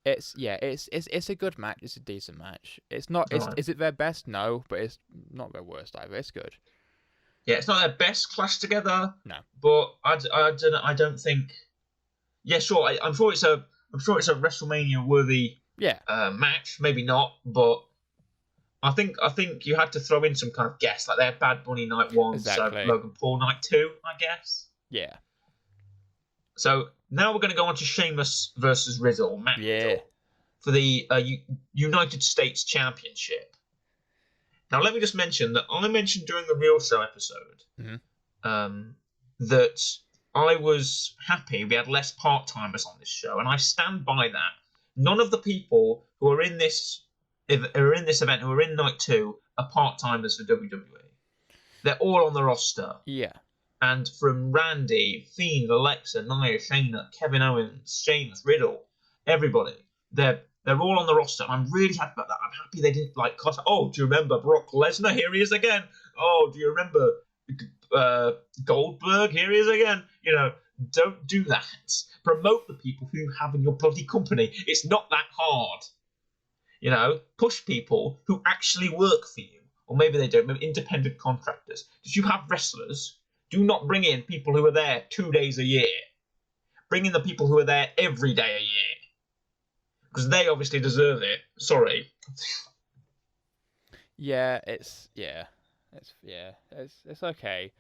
B: It's a good match. It's a decent match. It's not. Is it their best? No, but it's not their worst either. It's good.
A: Yeah, it's not their best clash together.
B: No,
A: but I don't think. Yeah, sure. I'm sure it's a WrestleMania worthy match. Maybe not, but I think you had to throw in some kind of guess, like they had Bad Bunny night 1,
B: exactly.
A: So Logan Paul night 2, I guess.
B: Yeah.
A: So now we're going to go on to Sheamus versus Riddle, Riddle, for the United States Championship. Now, let me just mention that I mentioned during the Real Show episode that I was happy we had less part-timers on this show, and I stand by that. None of the people who are in this event, who are in night 2, are part-timers for WWE. They're all on the roster.
B: Yeah.
A: And from Randy, Fiend, Alexa, Nia, Shayna, Kevin Owens, Sheamus, Riddle, everybody, they're all on the roster. And I'm really happy about that. I'm happy they didn't cost. "Oh, do you remember Brock Lesnar? Here he is again. Oh, do you remember Goldberg? Here he is again." Don't do that. Promote the people who you have in your bloody company. It's not that hard. Push people who actually work for you. Or maybe they don't. Maybe independent contractors. Did you have wrestlers Do not bring in people who are there 2 days a year. Bring in the people who are there every day a year. Because they obviously deserve it. Sorry.
B: Yeah, it's okay.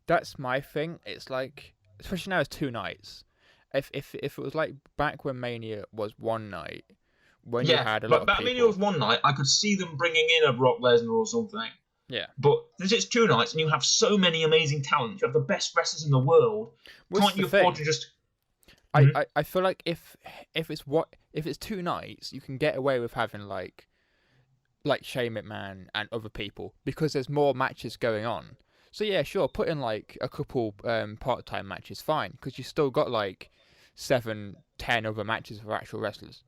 B: That's my thing. It's like, especially now it's 2 nights. If it was like back when Mania was 1 night, when you had a lot of people.
A: Mania was 1 night, I could see them bringing in a Brock Lesnar or something.
B: Yeah.
A: But since it's 2 nights and you have so many amazing talent, you have the best wrestlers in the world, can't you afford to just...
B: I feel like if it's 2 nights, you can get away with having like Shane McMahon and other people because there's more matches going on. So yeah, sure, put in like a couple part-time matches, fine, because you still got like 7-10 other matches for actual wrestlers.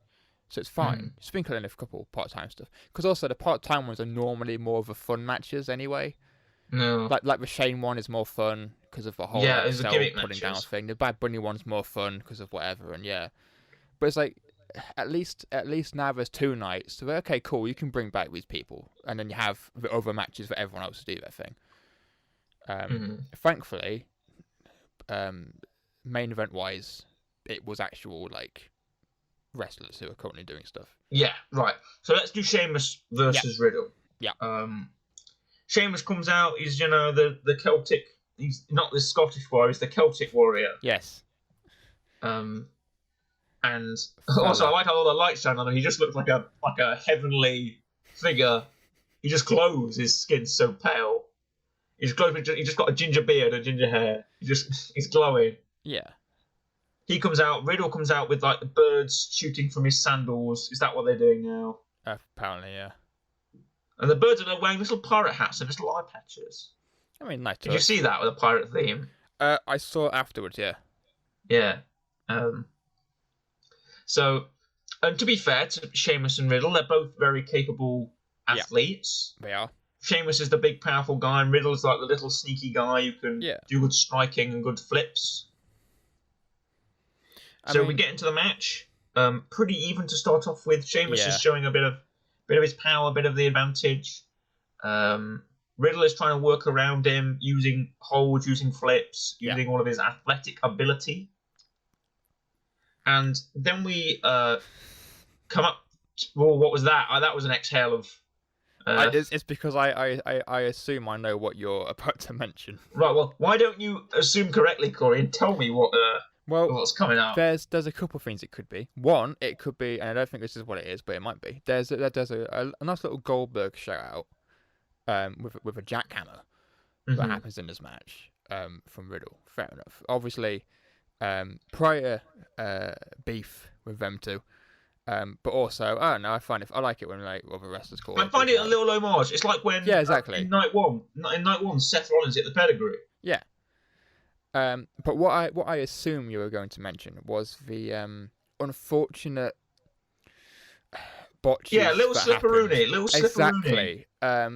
B: So it's fine. Sprinkle in a couple part-time stuff. Because also the part-time ones are normally more of a fun matches anyway.
A: No.
B: Like the Shane one is more fun because of the whole cell putting down thing. The Bad Bunny one's more fun because of whatever, and yeah. But it's like, at least now there's 2 nights. So okay, cool, you can bring back these people. And then you have the other matches for everyone else to do their thing. Thankfully, main event-wise, it was actual, like, wrestlers who are currently doing stuff.
A: Yeah, right. So let's do Sheamus versus Riddle.
B: Yeah.
A: Sheamus comes out, he's, the Celtic... He's not the Scottish warrior, he's the Celtic warrior.
B: Yes.
A: And also, I like how all the lights shine on him. He just looks like a heavenly figure. He just glows. His skin's so pale. He's glowing. He just got a ginger beard and ginger hair. He's glowing.
B: Yeah.
A: He comes out. Riddle comes out with like the birds shooting from his sandals. Is that what they're doing now?
B: Apparently, yeah.
A: And the birds are wearing little pirate hats and little eye patches.
B: I mean, nice.
A: Did you see that with a pirate theme?
B: I saw it afterwards. Yeah.
A: Yeah. So, to be fair to Sheamus and Riddle, they're both very capable athletes.
B: They are.
A: Sheamus is the big, powerful guy, and Riddle's like the little sneaky guy who can do good striking and good flips. So we get into the match. Pretty even to start off with. Sheamus is showing a bit of his power, a bit of the advantage. Riddle is trying to work around him, using holds, using flips, using all of his athletic ability. And then we come up. Well, what was that? That was an exhale of.
B: It's because I assume I know what you're about to mention.
A: Right. Well, why don't you assume correctly, Corey, and tell me what's coming up?
B: There's a couple of things it could be. One, it could be, and I don't think this is what it is, but it might be. There's a nice little Goldberg shout out, with a jackhammer that happens in this match, from Riddle. Fair enough. Obviously. Prior beef with them two, but also I don't know. I like it when like other wrestlers call.
A: I find it a little homage. It's like when
B: exactly
A: in night one, Seth Rollins hit the pedigree.
B: Yeah. But what I assume you were going to mention was the unfortunate botches.
A: Yeah, little slipperoony.
B: Exactly.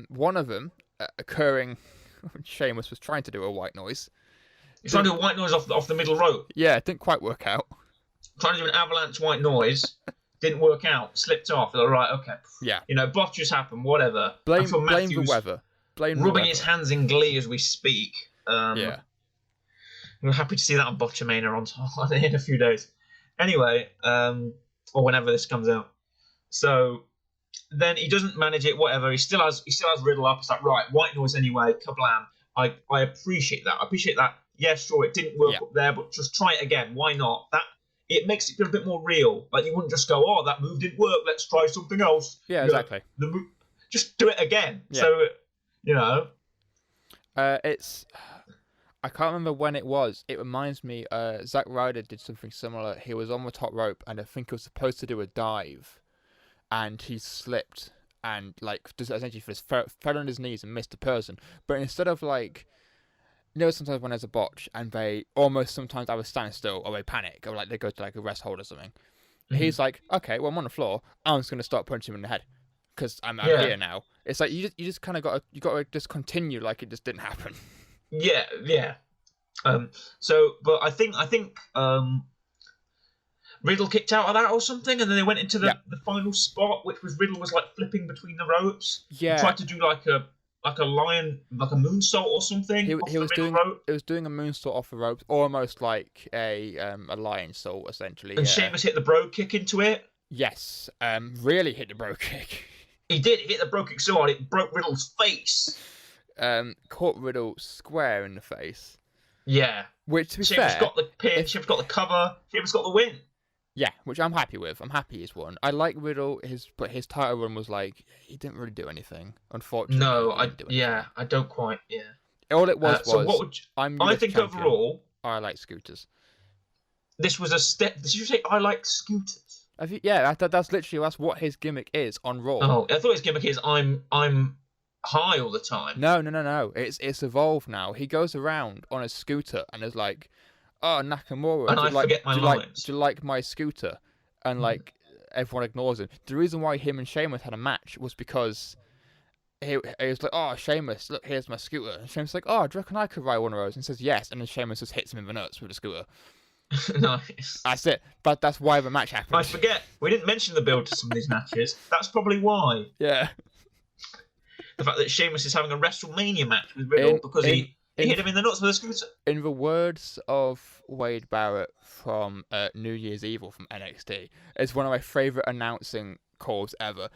B: One of them occurring when Sheamus was trying to do a white noise.
A: He's trying to do a white noise off the middle rope.
B: Yeah, it didn't quite work out.
A: Trying to do an avalanche white noise, didn't work out, slipped off. They're right, okay.
B: Yeah.
A: Botches happen, whatever.
B: Blame the weather.
A: Rubbing his hands in glee as we speak.
B: Yeah.
A: We're happy to see that on Botchamania in a few days. Anyway, or whenever this comes out. So then he doesn't manage it, whatever. He still has Riddle up. It's like, right, white noise anyway, kablam. I appreciate that. Yeah, sure, it didn't work up there, but just try it again. Why not? It makes it feel a bit more real. Like, you wouldn't just go, oh, that move didn't work, let's try something else.
B: Yeah, exactly.
A: Just do it again. Yeah. So,
B: it's... I can't remember when it was. It reminds me, Zack Ryder did something similar. He was on the top rope, and I think he was supposed to do a dive, and he slipped, and, like, just essentially fell on his knees and missed a person. But instead of, like... sometimes when there's a botch and they almost sometimes either stand still or they panic or like they go to like a rest hold or something. Mm-hmm. He's like, okay, well I'm on the floor. I'm just gonna start punching him in the head because I'm here now. It's like you just kind of got to just continue like it just didn't happen.
A: Yeah. But I think Riddle kicked out of that or something, and then they went into the final spot, which was Riddle was like flipping between the ropes.
B: Yeah.
A: He tried to do like a like a lion, like a moonsault or something.
B: He
A: off
B: was
A: the middle
B: doing
A: rope.
B: it was doing a moonsault off the ropes, almost like a lion salt essentially.
A: And
B: Yeah.
A: Sheamus hit the bro kick into it.
B: Yes, really hit the bro kick.
A: He did hit the bro kick so hard it broke Riddle's face.
B: Caught Riddle square in the face.
A: Yeah.
B: Which, to be
A: Sheamus
B: fair,
A: got the pin. Sheamus got the cover. Sheamus got the win.
B: Yeah, which I'm happy with. I'm happy he's won. I like Riddle. But his title run was like he didn't really do anything. Unfortunately,
A: No,
B: I
A: don't quite. Yeah.
B: All it was
A: So what would I think champion. Overall?
B: I like scooters.
A: This was a step. Did you say I like scooters?
B: That's what his gimmick is on Raw.
A: Oh, I thought his gimmick is I'm high all the time.
B: No. It's evolved now. He goes around on a scooter and is like, "Oh, Nakamura,
A: and forget my lines.
B: Do you like my scooter?" And like everyone ignores him. The reason why him and Sheamus had a match was because he was like, "Oh, Sheamus, look, here's my scooter." And Sheamus like, "Oh, do you reckon I could ride one of those?" And he says yes, and then Sheamus just hits him in the nuts with the scooter.
A: Nice.
B: That's it. But that's why the match happened.
A: I forget. We didn't mention the build to some of these matches. That's probably why.
B: Yeah.
A: The fact that Sheamus is having a WrestleMania match with Riddle because he hit him in the nuts with a scooter.
B: In the words of Wade Barrett from New Year's Evil from NXT, it's one of my favourite announcing calls ever.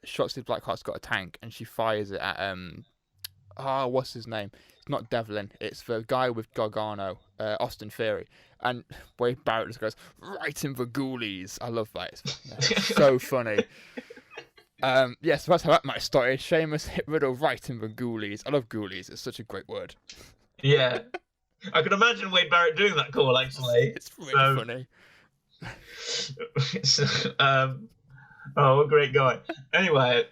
B: Shotzi Blackheart's got a tank and she fires it at what's his name? It's not Devlin. It's the guy with Gargano, Austin Theory. And Wade Barrett just goes right in the ghoulies. I love that. It's so funny. So that's how that match started. Sheamus hit Riddle right in the ghoulies. I love ghoulies. It's such a great word.
A: Yeah. I can imagine Wade Barrett doing that call, actually.
B: It's really
A: funny. What a great guy. Anyway,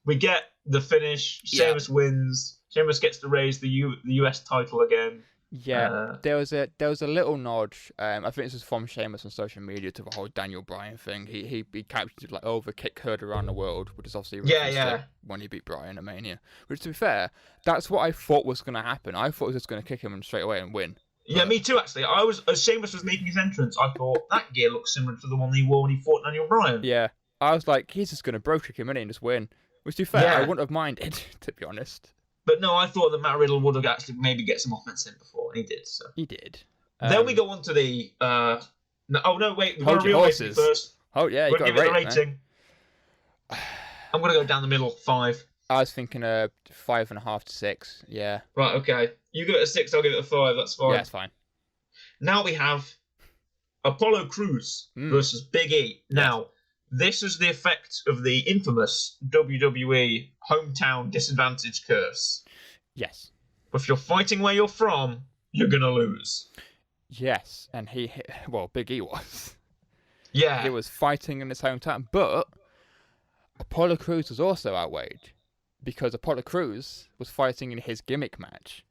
A: we get the finish. Sheamus wins. Sheamus gets to raise the US title again.
B: Yeah, there was a little nod. I think this was from Sheamus on social media to the whole Daniel Bryan thing. He captured like overkick heard around the world, which is obviously when he beat Bryan at Mania. Which, to be fair, that's what I thought was going to happen. I thought he was just going to kick him straight away and win.
A: Yeah, me too. Actually, as Sheamus was making his entrance, I thought that gear looks similar to the one he wore when he fought Daniel Bryan.
B: Yeah, I was like, he's just going to bro kick him in and just win. Which, to be fair, I wouldn't have minded, to be honest.
A: But no, I thought that Matt Riddle would have actually maybe get some offense in before, and he did. So
B: he did.
A: Then we go on to the. Wait, we've
B: got
A: a real rating first.
B: Oh yeah, you got
A: to give it a rating. I'm gonna go down the middle, 5.
B: I was thinking 5.5 to 6. Yeah.
A: Right. Okay. You give it a 6. I'll give it a 5. That's fine.
B: Yeah, that's fine.
A: Now we have Apollo Crews versus Big E. Now. This is the effect of the infamous WWE hometown disadvantage curse.
B: Yes.
A: If you're fighting where you're from, you're going to lose.
B: Yes, and Big E was.
A: Yeah.
B: He was fighting in his hometown, but Apollo Crews was also outweighed because Apollo Crews was fighting in his gimmick match.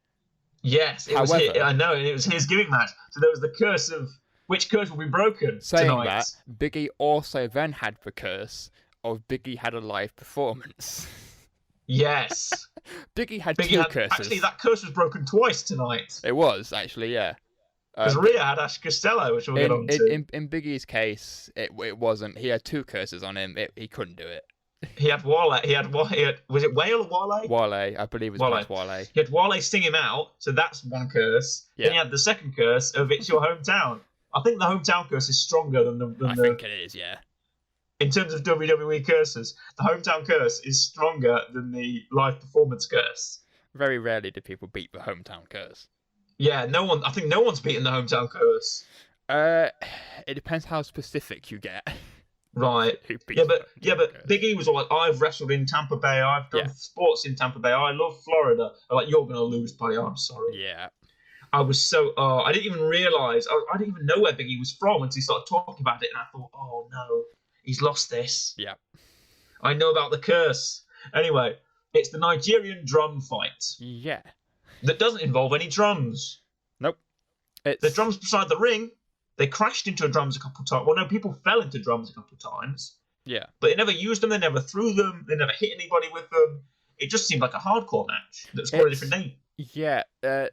A: Yes, I know, and it was his gimmick match. So there was the curse of... Which curse will be broken tonight?
B: That, Big E also then had the curse of Big E had a live performance.
A: Yes.
B: Big E had two curses.
A: Actually, that curse was broken twice tonight.
B: It was, actually, yeah.
A: Because Rhea had Ash Costello, which we'll get on to.
B: In Big E's case, it wasn't. He had two curses on him. He couldn't do it.
A: He had Wale. Was it Wale or Wale?
B: Wale, I believe it was Wale.
A: He had Wale sting him out, so that's one curse. Yeah. Then he had the second curse of it's your hometown. I think the hometown curse is stronger than
B: I think it is, yeah.
A: In terms of WWE curses, the hometown curse is stronger than the live performance curse.
B: Very rarely do people beat the hometown curse.
A: Yeah, I think no one's beaten the hometown curse.
B: It depends how specific you get.
A: Right. But Big E was all like, I've wrestled in Tampa Bay, I've done sports in Tampa Bay, I love Florida. I'm like, you're going to lose, buddy, I'm sorry.
B: Yeah.
A: I was so... I didn't even realise... I didn't even know where Big E was from until he started talking about it, and I thought, oh, no, he's lost this.
B: Yeah.
A: I know about the curse. Anyway, it's the Nigerian drum fight.
B: Yeah.
A: That doesn't involve any drums.
B: Nope.
A: The drums beside the ring, they crashed into drums a couple of times. Well, no, people fell into drums a couple of times.
B: Yeah.
A: But they never used them, they never threw them, they never hit anybody with them. It just seemed like a hardcore match that's got a different name.
B: Yeah, I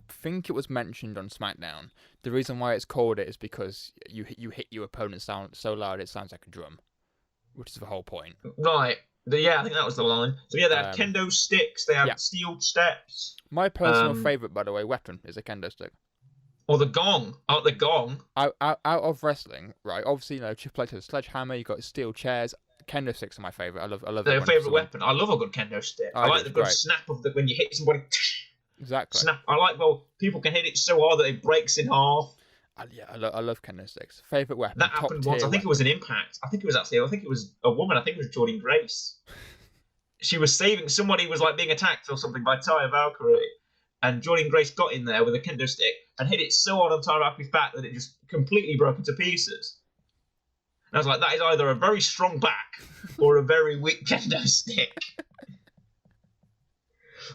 B: think it was mentioned on SmackDown. The reason why it's called it is because you hit your opponent so loud it sounds like a drum, which is the whole point.
A: Right. Yeah, I think that was the line. So yeah, they had kendo sticks. They had steel steps.
B: My personal favourite, by the way, weapon is a kendo stick.
A: Or the gong. Oh, the gong.
B: Out of wrestling, right? Obviously, Triple H has a sledgehammer. You got steel chairs. Kendo sticks are my favourite. I love.
A: Their favourite weapon. I love a good kendo stick. I like the good snap of when you hit somebody.
B: Exactly.
A: Snap. I like people can hit it so hard that it breaks in half.
B: I love kendo sticks. Favourite weapon.
A: That happened once. I think it was an Impact. I think it was a woman. I think it was Jordan Grace. She was saving somebody was like being attacked or something by Taya Valkyrie, and Jordan Grace got in there with a kendo stick and hit it so hard on Taya Valkyrie's back that it just completely broke into pieces. And I was like, that is either a very strong back or a very weak kendo stick.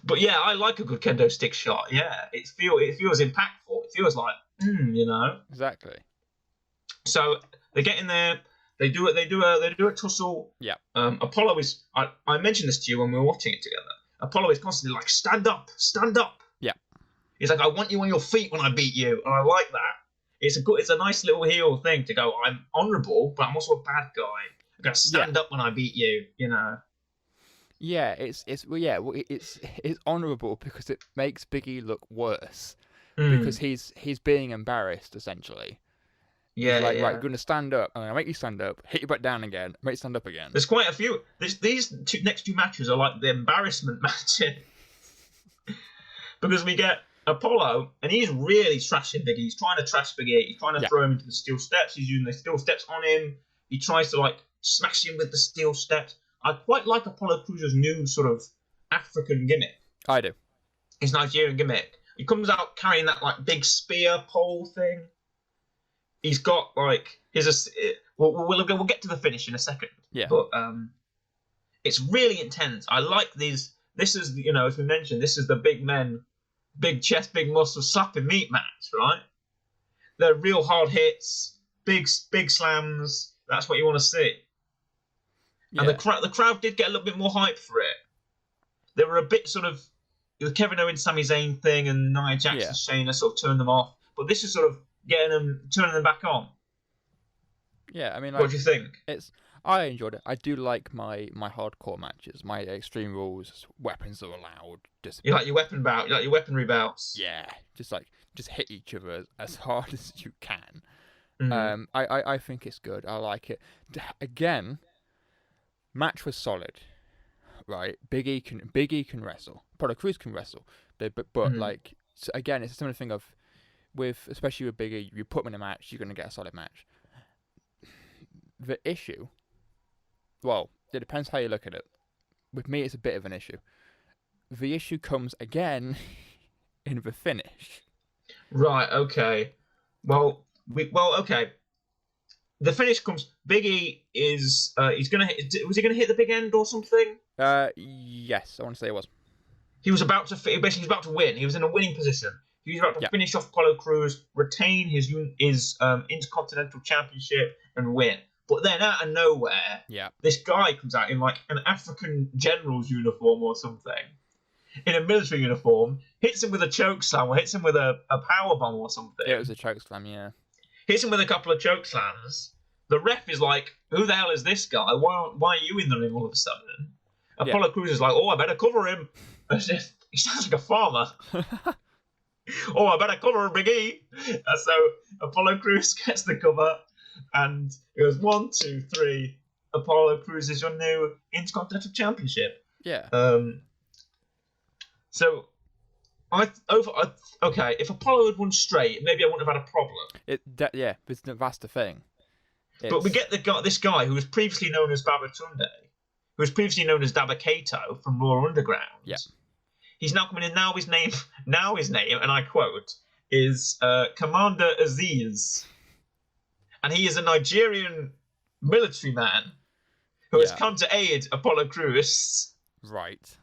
A: But yeah, I like a good kendo stick shot. Yeah, it feels impactful. It feels like,
B: Exactly.
A: So they get in there. They do a tussle.
B: Yeah.
A: Apollo is. I mentioned this to you when we were watching it together. Apollo is constantly like, stand up.
B: Yeah.
A: He's like, I want you on your feet when I beat you, and I like that. It's a nice little heel thing to go. I'm honourable, but I'm also a bad guy. I gotta stand up when I beat you.
B: Yeah, it's honourable because it makes Big E look worse because he's being embarrassed essentially.
A: Yeah,
B: he's like, right, I'm going to stand up. I'm going to make you stand up, hit you back down again, make you stand up again.
A: There's quite a few. These next two matches are like the embarrassment matches. Because we get Apollo, and he's really trashing Big E. He's trying to trash Big E. He's trying to throw him into the steel steps. He's using the steel steps on him. He tries to, smash him with the steel steps. I quite like Apollo Crews' new sort of African gimmick.
B: I do.
A: His Nigerian gimmick. He comes out carrying that, big spear pole thing. He's got we'll get to the finish in a second.
B: Yeah.
A: But it's really intense. I like these. This is as we mentioned, this is the big men, big chest, big muscle slapping meat match, right? They're real hard hits, big slams. That's what you want to see. Yeah. And the crowd did get a little bit more hype for it. They were a bit sort of the Kevin Owens, Sami Zayn thing, and Nia Jackson, Shayna sort of turned them off. But this is sort of turning them back on.
B: Yeah, I mean,
A: what do you think?
B: I enjoyed it. I do like my hardcore matches, my Extreme Rules, weapons are allowed.
A: You like your weapon bout, you like your weaponry bouts.
B: Yeah, just hit each other as hard as you can.
A: Mm-hmm.
B: I think it's good. I like it. Again, match was solid, right? Big E can wrestle. Apollo Crews can wrestle, but so again, it's a similar thing of. Especially with Big E, you put him in a match, you're going to get a solid match. The issue, well, it depends how you look at it. With me, it's a bit of an issue. The issue comes again in the finish.
A: Right. Okay. Well, okay. The finish comes. Big E is. He's gonna. Was he gonna hit the big end or something?
B: Yes, I want to say it was.
A: He was about to. Basically, he was about to win. He was in a winning position. He was about to finish off Apollo Crews, retain his Intercontinental Championship, and win. But then, out of nowhere, this guy comes out in an African general's uniform or something, in a military uniform, hits him with a choke slam or hits him with a power bomb or something.
B: Yeah, it was a choke slam, yeah.
A: Hits him with a couple of choke slams. The ref is like, who the hell is this guy? Why are you in the ring all of a sudden? Apollo Crews is like, oh, I better cover him. As if he sounds like a farmer. Oh, I better cover Big E. So Apollo Crews gets the cover, and it goes 1, 2, 3. Apollo Crews is your new Intercontinental Championship.
B: Yeah.
A: So, okay, if Apollo had won straight, maybe I wouldn't have had a problem.
B: That's the thing.
A: But we get this guy who was previously known as Babatunde, who was previously known as Dabba-Kato from Raw Underground.
B: Yeah.
A: He's now coming in. Now his name, and I quote, is Commander Aziz, and he is a Nigerian military man who has come to aid Apollo Crews.
B: Right.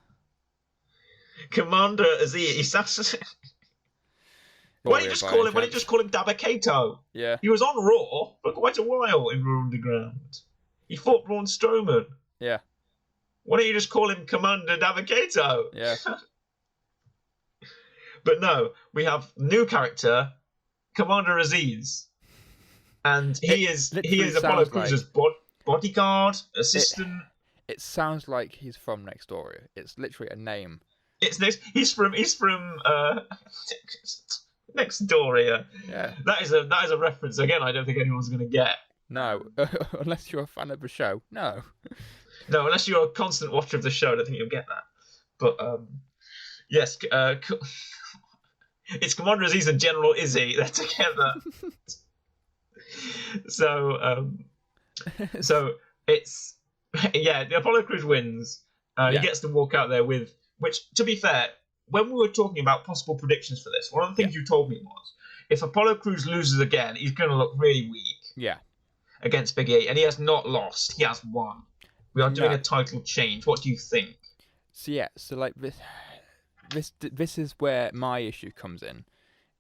A: Commander Aziz. Why don't you just call him Dabba-Kato?
B: Yeah.
A: He was on Raw for quite a while in Raw Underground. He fought Braun Strowman.
B: Yeah.
A: Why don't you just call him Commander Dabba-Kato?
B: Yeah.
A: But no, we have new character, Commander Aziz, and he is Apollo Crews' bodyguard, assistant.
B: It sounds like he's from next door. It's literally a name.
A: It's next. He's from next door here.
B: Yeah.
A: That is a reference again. I don't think anyone's going to get.
B: No, unless you're a fan of the show. No.
A: No, unless you're a constant watcher of the show, I don't think you'll get that. But yes, it's Commander Aziz and General Izzy. They're together. So it's the Apollo Crews wins. He gets to walk out there with, which, to be fair, when we were talking about possible predictions for this, one of the things you told me was, if Apollo Crews loses again, he's going to look really weak.
B: Yeah. Against
A: Big E, and he has not lost. He has won. We are doing a title change. What do you think?
B: So like this is where my issue comes in.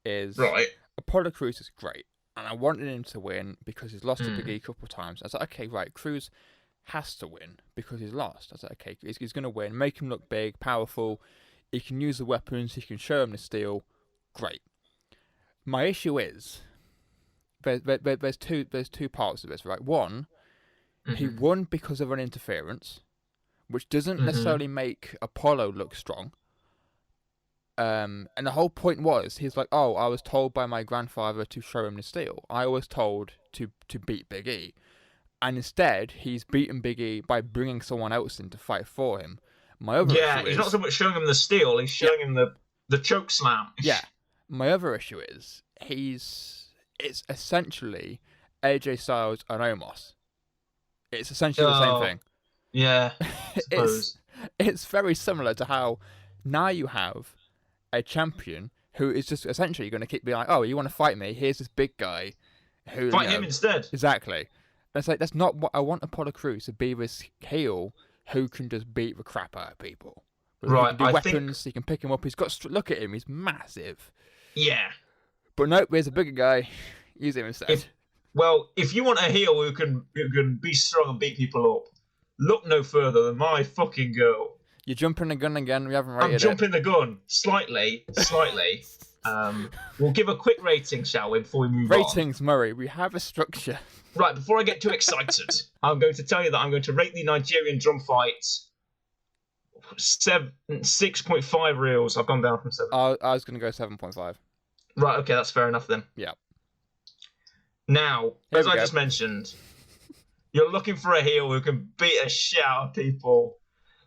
B: Is
A: right.
B: Apollo Crews is great, and I wanted him to win because he's lost to Big E a couple of times. I was like, okay, right, Crews has to win because he's lost. I was like, okay, he's going to win. Make him look big, powerful. He can use the weapons. He can show him the steel. Great. My issue is there's two parts of this, right? One, he won because of an interference, which doesn't necessarily make Apollo look strong. And the whole point was, he's like, oh, I was told by my grandfather to show him the steel. I was told to beat Big E. And instead, he's beaten Big E by bringing someone else in to fight for him. My other issue
A: he's not so much showing him the steel, he's showing him the choke slam.
B: Yeah. My other issue is, it's essentially AJ Styles and Omos. It's essentially the same thing.
A: Yeah,
B: it's very similar to how now you have a champion who is just essentially going to keep being like, oh, you want to fight me? Here's this big guy who
A: fight him instead.
B: Exactly. And it's like, that's not what I want. Apollo Crews to be this heel who can just beat the crap out of people.
A: Right.
B: He can do weapons. He can pick him up. He's got look at him. He's massive.
A: Yeah.
B: But nope, there's a bigger guy. Use him instead.
A: If you want a heel who can be strong and beat people up, look no further than my fucking girl.
B: You're jumping the gun again. We haven't rated it.
A: I'm jumping the gun slightly. We'll give a quick rating, shall we, before we move on?
B: Ratings, Murray. We have a structure.
A: Right, before I get too excited, I'm going to tell you that I'm going to rate the Nigerian drum fight 6.5 reels. I've gone down from 7.
B: I was going to go 7.5.
A: Right, okay, that's fair enough then.
B: Yeah.
A: Now, as I just mentioned, you're looking for a heel who can beat a shit out of people.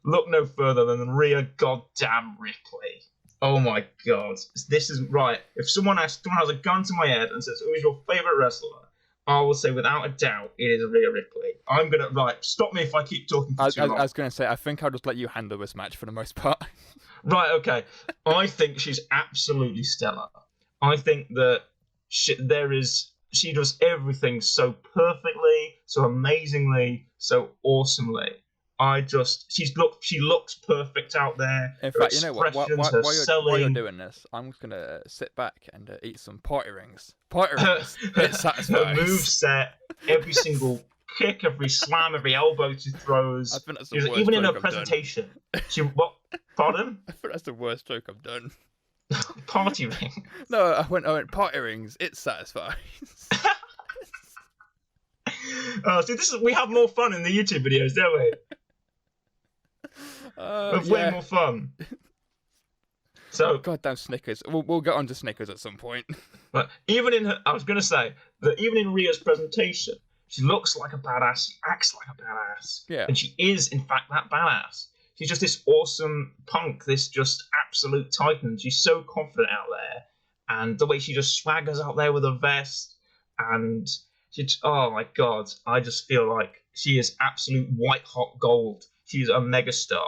A: Look no further than Rhea goddamn Ripley. Oh my god. This is right. If someone has a gun to my head and says, who is your favourite wrestler? I will say without a doubt it is Rhea Ripley. I'm going to... stop me if I keep talking for too long.
B: I was going to say, I think I'll just let you handle this match for the most part.
A: Right, okay. I think she's absolutely stellar. I think that she does everything so perfectly, so amazingly, so awesomely. She looks perfect out there.
B: In fact, you know what? While you're doing this, I'm just gonna sit back and eat some party rings. Party rings. It satisfies.
A: Her moveset, every single kick, every slam, every elbow she throws.
B: I think that's the worst
A: even in her
B: joke
A: presentation. What? Pardon?
B: I think that's the worst joke I've done.
A: Party ring.
B: No, I went party rings. It satisfies.
A: We have more fun in the YouTube videos, don't we? We have way more fun. So,
B: goddamn Snickers. We'll get on to Snickers at some point.
A: But I was going to say that even in Rhea's presentation, she looks like a badass, she acts like a badass.
B: Yeah.
A: And she is, in fact, that badass. She's just this awesome punk, this just absolute titan. She's so confident out there. And the way she just swaggers out there with her vest. And oh my god, I just feel like she is absolute white hot gold. She's a megastar.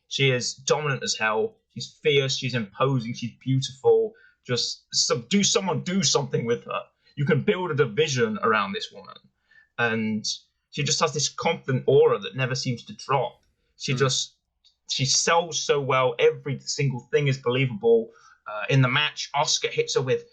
A: She is dominant as hell. She's fierce. She's imposing. She's beautiful. Just do something with her. You can build a division around this woman. And she just has this confident aura that never seems to drop. She sells so well. Every single thing is believable. In the match, Asuka hits her with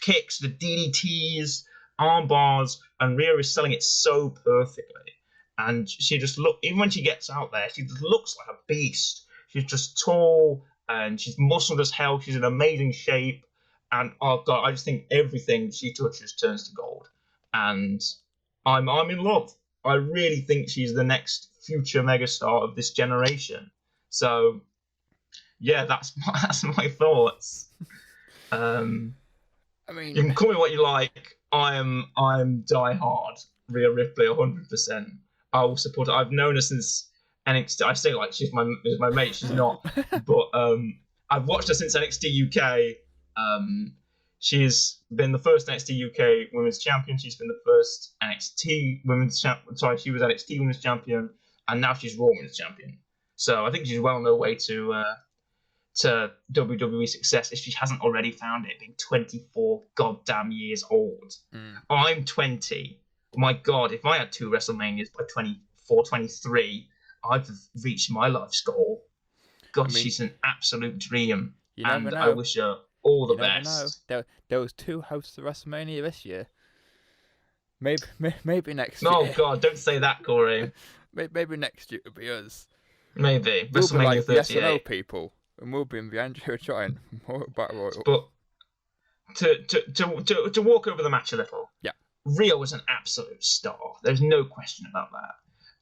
A: kicks, the DDTs, arm bars, and Rhea is selling it so perfectly. And she just even when she gets out there, she just looks like a beast. She's just tall and she's muscled as hell. She's in amazing shape. And oh god, I just think everything she touches turns to gold. And I'm in love. I really think she's the next future megastar of this generation. So, yeah, that's my thoughts. I mean, you can call me what you like. I'm die hard Rhea Ripley 100%. I will support her. I've known her since NXT. I say like she's my mate. She's not, but I've watched her since NXT UK. She's been the first NXT UK Women's Champion. She's been the first NXT Women's Champion. Sorry, she was NXT Women's Champion, and now she's Raw Women's Champion. So I think she's well on her way to WWE success if she hasn't already found it, being 24 goddamn years old. I'm 20. My God, if I had 2 WrestleManias by 24, 23, I'd have reached my life's goal. God, she's an absolute dream. And I wish her all the best.
B: There was 2 hosts of WrestleMania this year. Maybe next year.
A: Oh God, don't say that, Corey.
B: Maybe next year it'll be us.
A: Maybe.
B: We'll
A: WrestleMania
B: be like
A: 38.
B: the SNL people. And we'll be in the Andrew Giant Battle Royal.
A: But to walk over the match a little, Rhea was an absolute star. There's no question about that.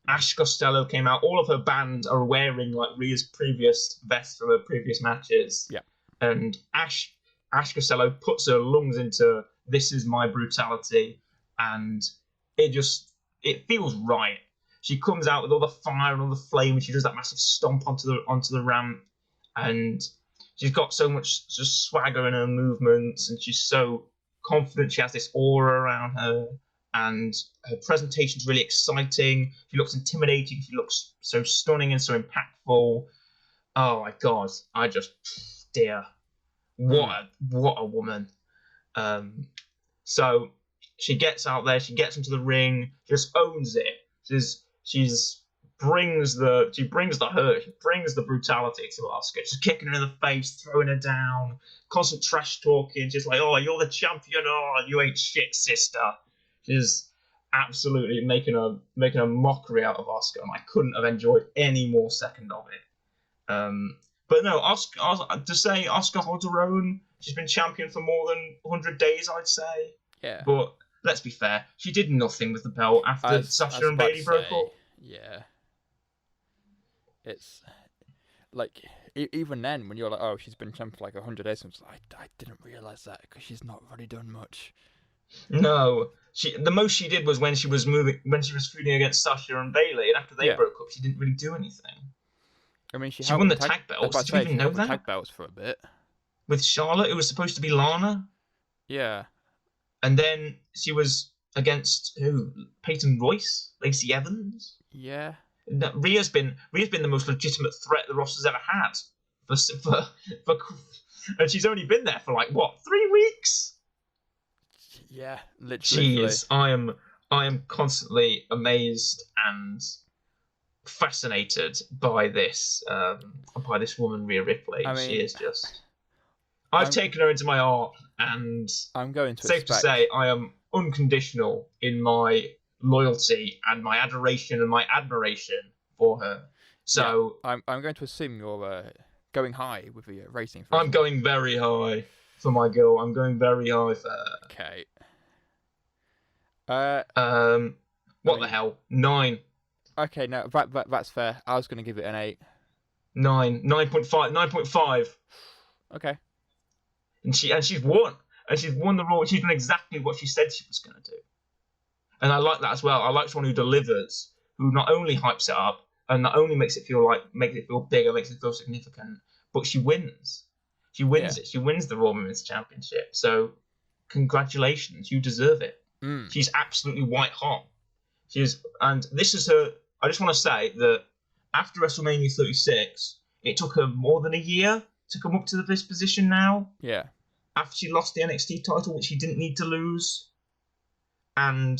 A: Ash Costello came out. All of her band are wearing like Rhea's previous vest from her previous matches.
B: Yeah.
A: And Ash Costello puts her lungs into "This is my brutality," and it feels right. She comes out with all the fire and all the flame, and she does that massive stomp onto the ramp. And she's got so much just swagger in her movements, and she's so confident. She has this aura around her, and her presentation's really exciting. She looks intimidating. She looks so stunning and so impactful. Oh my God! Dear, what a woman. So she gets out there. She gets into the ring. She just owns it. She brings the hurt, she brings the brutality to Asuka. She's kicking her in the face, throwing her down, constant trash talking, just like, "Oh, you're the champion, oh, you ain't shit, sister." She's absolutely making a mockery out of Asuka, and I couldn't have enjoyed any more second of it. But no, Asuka, to say Asuka holds her own, she's been champion for more than 100 days, I'd say.
B: Yeah.
A: But let's be fair, she did nothing with the belt after Sasha and Bayley broke up.
B: Yeah. It's like even then when you're like, oh, she's been champion for like 100 days, I didn't realise that because she's not really done much.
A: No, the most she did was when she was feuding against Sasha and Bayley, and after they broke up, she didn't really do anything.
B: I mean, she
A: won the tag belts. Did you even know that?
B: Tag belts for a bit.
A: With Charlotte, it was supposed to be Lana.
B: Yeah.
A: And then she was against who? Peyton Royce, Lacey Evans.
B: Yeah.
A: No, Rhea's been the most legitimate threat the roster's ever had, and she's only been there for like what, 3 weeks?
B: Yeah, literally.
A: Jeez, I am constantly amazed and fascinated by this woman, Rhea Ripley. I mean, she is just. I've taken her into my heart, and
B: I'm going to.
A: Safe to say, I am unconditional in my loyalty and my adoration and my admiration for her. So
B: I'm going to assume you're going high with the rating.
A: I'm going very high for my girl. I'm going very high for her.
B: Okay.
A: What the hell? 9.
B: Okay, no, that's fair. I was going to give it an 8.
A: 9.5.
B: Okay.
A: And she's won. And she's won the Raw. She's done exactly what she said she was going to do. And I like that as well. I like someone who delivers, who not only hypes it up and not only makes it feel bigger, makes it feel significant, but she wins. She wins it. She wins the Raw Women's Championship. So, congratulations, you deserve it. She's absolutely white hot. And this is her. I just want to say that after WrestleMania 36, it took her more than a year to come up to this position now.
B: Yeah.
A: After she lost the NXT title, which she didn't need to lose, and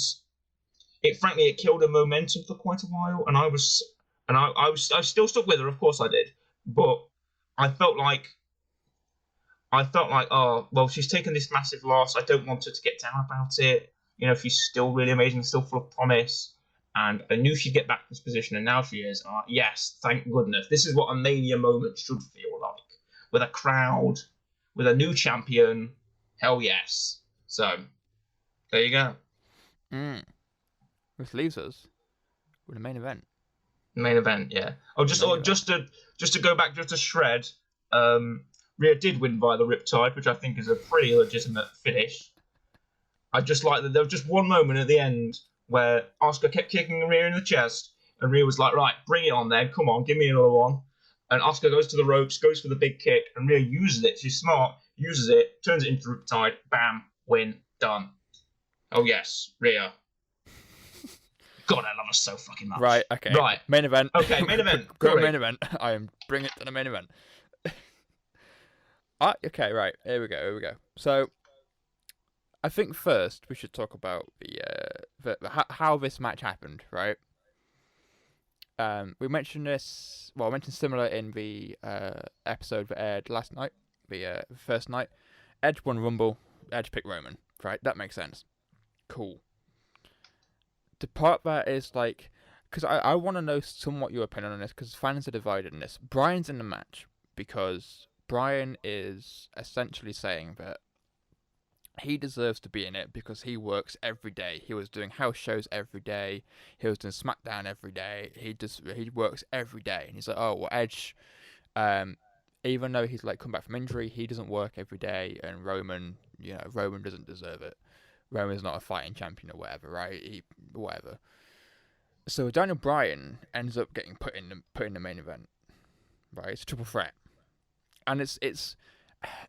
A: it killed her momentum for quite a while. And I still stuck with her, of course I did, but I felt like, oh well, she's taken this massive loss. I don't want her to get down about it. You know, she's still really amazing, still full of promise. And I knew she'd get back to this position, and now she is. Yes, thank goodness. This is what a Mania moment should feel like. With a crowd, with a new champion. Hell yes. So, there you go.
B: Which leaves us with the main event.
A: Main event, yeah. Just to go back just a shred, Rhea did win by the Riptide, which I think is a pretty legitimate finish. I just like that there was just one moment at the end where Asuka kept kicking Rhea in the chest, and Rhea was like, right, bring it on then, come on, give me another one. And Asuka goes to the ropes, goes for the big kick, and Rhea uses it. She's smart, uses it, turns it into Riptide, bam, win, done. Oh yes, Rhea. God, I love her so fucking much.
B: Right, okay. Right. Main event.
A: Okay, main event.
B: Go main event. I am bring it to the main event. Okay, right. Here we go. So, I think first we should talk about how this match happened, right? We mentioned this. Well, I mentioned similar in the episode that aired last night, the first night. Edge won Rumble. Edge picked Roman. Right, that makes sense. Cool. The part that is like, because I want to know somewhat your opinion on this, because fans are divided in this. Bryan's in the match because Bryan is essentially saying that he deserves to be in it because he works every day. He was doing house shows every day. He was doing SmackDown every day. He works every day, and he's like, oh well, Edge, even though he's like come back from injury, he doesn't work every day, and Roman doesn't deserve it. Roman's not a fighting champion or whatever, right? Whatever. So Daniel Bryan ends up getting put in the main event, right? It's a triple threat, and it's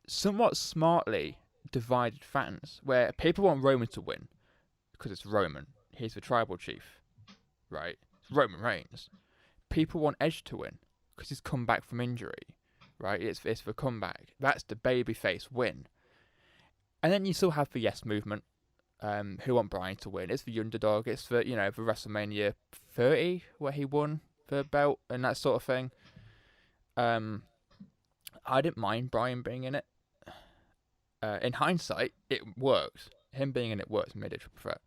B: somewhat smartly divided fans, where people want Roman to win because it's Roman. He's the tribal chief, right? It's Roman Reigns. People want Edge to win because he's come back from injury, right? It's the comeback. That's the babyface win. And then you still have the yes movement. Who want Bryan to win? It's the underdog. It's the for WrestleMania 30 where he won the belt and that sort of thing. I didn't mind Bryan being in it. In hindsight, it works. Him being in it works. Made it triple threat.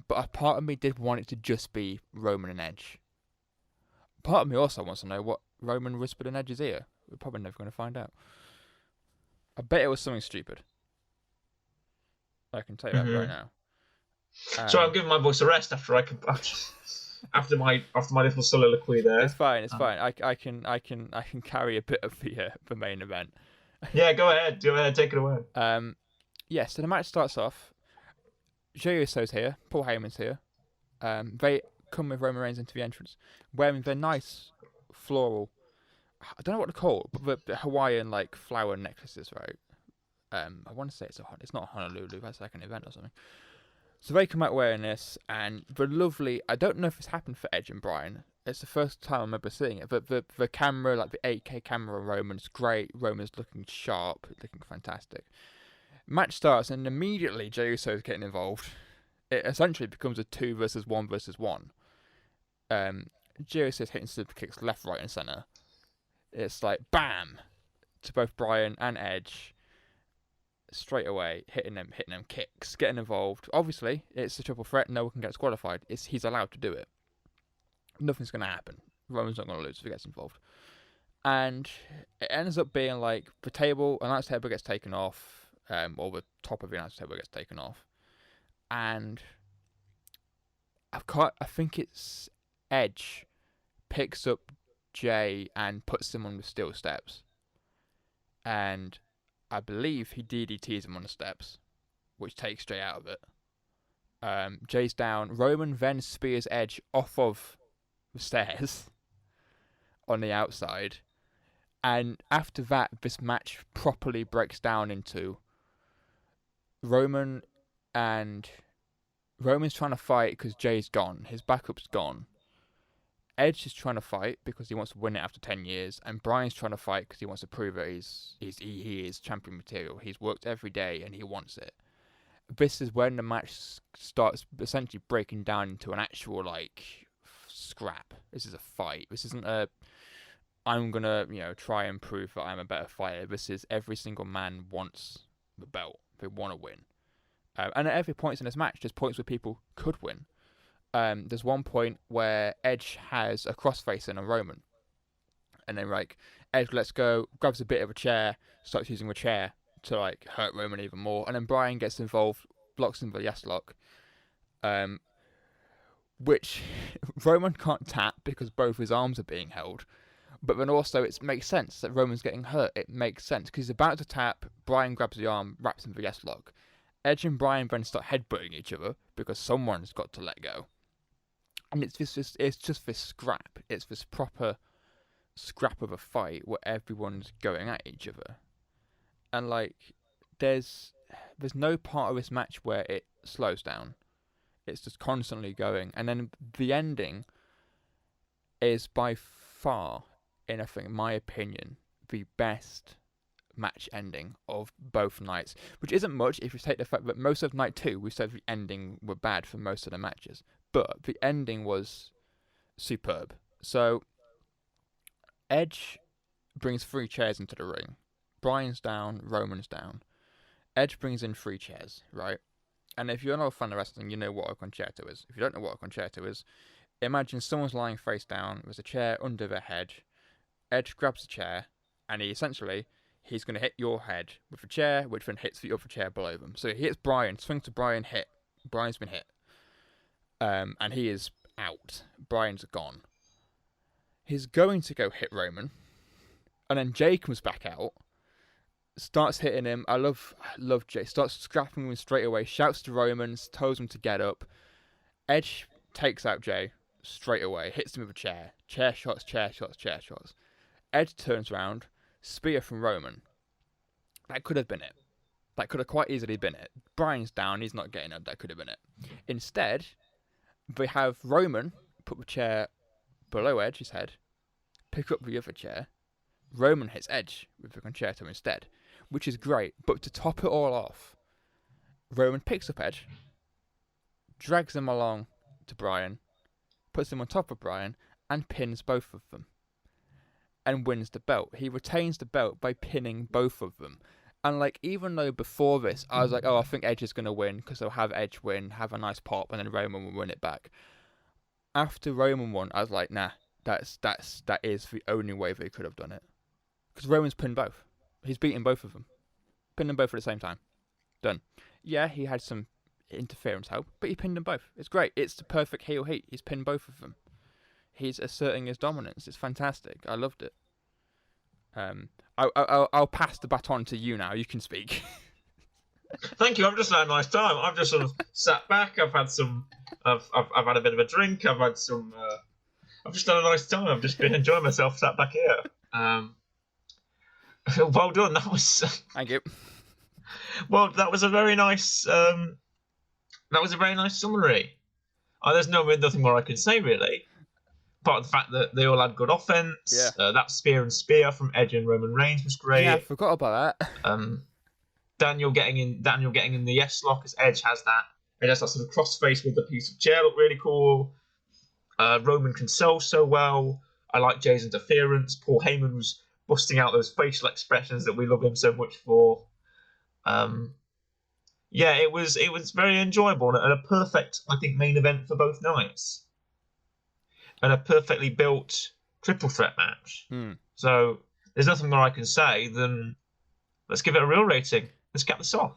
B: But a part of me did want it to just be Roman and Edge. Part of me also wants to know what Roman whispered in Edge's ear. We're probably never going to find out. I bet it was something stupid. I can tell you that right now.
A: So I'm giving my voice a rest after after my little soliloquy there.
B: It's fine. I can carry a bit of the main event.
A: Yeah, go ahead. Take it away.
B: So the match starts off. Jey Uso's here. Paul Heyman's here. They come with Roman Reigns into the entrance, wearing their nice floral. I don't know what to call it, but the Hawaiian like flower necklaces, right? I want to say it's not Honolulu. That's like an event or something. So they come out wearing this, and the lovely. I don't know if it's happened for Edge and Bryan. It's the first time I remember seeing it. But the camera, like the 8K camera on Roman's great. Roman's looking sharp, looking fantastic. Match starts, and immediately Jey Uso is getting involved. It essentially becomes a 2 versus 1 versus 1. Jey Uso is hitting super kicks left, right, and center. It's like bam to both Bryan and Edge. Straight away, hitting them kicks, getting involved. Obviously, it's a triple threat. No one can get disqualified. He's allowed to do it. Nothing's going to happen. Roman's not going to lose if he gets involved. And it ends up being like the announce table gets taken off, or the top of the announce table gets taken off. And I think it's Edge picks up Jey and puts him on the steel steps. And I believe he DDTs him on the steps, which takes Jey out of it. Jey's down. Roman then spears Edge off of the stairs on the outside. And after that, this match properly breaks down into Roman's trying to fight because Jey's gone. His backup's gone. Edge is trying to fight because he wants to win it after 10 years, and Bryan's trying to fight because he wants to prove that he is champion material. He's worked every day and he wants it. This is when the match starts essentially breaking down into an actual scrap. This is a fight. This isn't I'm gonna try and prove that I'm a better fighter. This is every single man wants the belt. They want to win. And at every point in this match, there's points where people could win. There's one point where Edge has a crossface in a Roman. And then Edge lets go, grabs a bit of a chair, starts using the chair to hurt Roman even more. And then Bryan gets involved, blocks him with a yes lock. Which Roman can't tap because both his arms are being held. But then also it makes sense that Roman's getting hurt. It makes sense because he's about to tap. Bryan grabs the arm, wraps him for the S-lock. Edge and Bryan then start headbutting each other because someone's got to let go. And it's just this scrap. It's this proper scrap of a fight where everyone's going at each other. And like, there's no part of this match where it slows down. It's just constantly going. And then the ending is by far, in my opinion, the best match ending of both nights. Which isn't much if you take the fact that most of night 2, we said the ending were bad for most of the matches. But the ending was superb. So, Edge brings 3 chairs into the ring. Bryan's down, Roman's down. Edge brings in 3 chairs, right? And if you're not a fan of wrestling, you know what a concerto is. If you don't know what a concerto is, imagine someone's lying face down, there's a chair under their head. Edge grabs the chair, and he's going to hit your head with a chair, which then hits the other chair below them. So he hits Bryan, swings to Bryan, hit. Bryan's been hit. And he is out. Bryan's gone. He's going to go hit Roman. And then Jay comes back out. Starts hitting him. I love Jay. Starts scrapping him straight away. Shouts to Roman. Tells him to get up. Edge takes out Jay straight away. Hits him with a chair. Chair shots. Edge turns around. Spear from Roman. That could have been it. That could have quite easily been it. Bryan's down. He's not getting up. That could have been it. Instead, they have Roman put the chair below Edge's head. Pick up the other chair. Roman hits Edge with the concerto instead, which is great. But to top it all off, Roman picks up Edge, drags him along to Bryan, puts him on top of Bryan, and pins both of them. And wins the belt. He retains the belt by pinning both of them. And like, even though before this, I was like, oh, I think Edge is going to win, because they'll have Edge win, have a nice pop, and then Roman will win it back. After Roman won, I was like, nah, that is the only way they could have done it. Because Roman's pinned both. He's beaten both of them. Pinned them both at the same time. Done. Yeah, he had some interference help, but he pinned them both. It's great. It's the perfect heel heat. He's pinned both of them. He's asserting his dominance. It's fantastic. I loved it. I'll pass the baton to you now. You can speak.
A: Thank you. I've just had a nice time. I've just sort of sat back. I've had a bit of a drink. I've just had a nice time. I've just been enjoying myself sat back here. Well done.
B: Thank you.
A: Well, that was a very nice. That was a very nice summary. There's nothing more I can say really, apart from the fact that they all had good offense.
B: Yeah.
A: That spear and spear from Edge and Roman Reigns was great.
B: Yeah, I forgot about that.
A: Daniel getting in the S-lock as Edge has that. It has that sort of crossface with the piece of chair. Looked really cool. Roman can sell so well. I like Jay's interference. Paul Heyman was busting out those facial expressions that we love him so much for. Yeah, it was very enjoyable and a perfect, I think, main event for both nights. And a perfectly built triple threat match. So there's nothing more I can say than let's give it a real rating. Let's cap this off.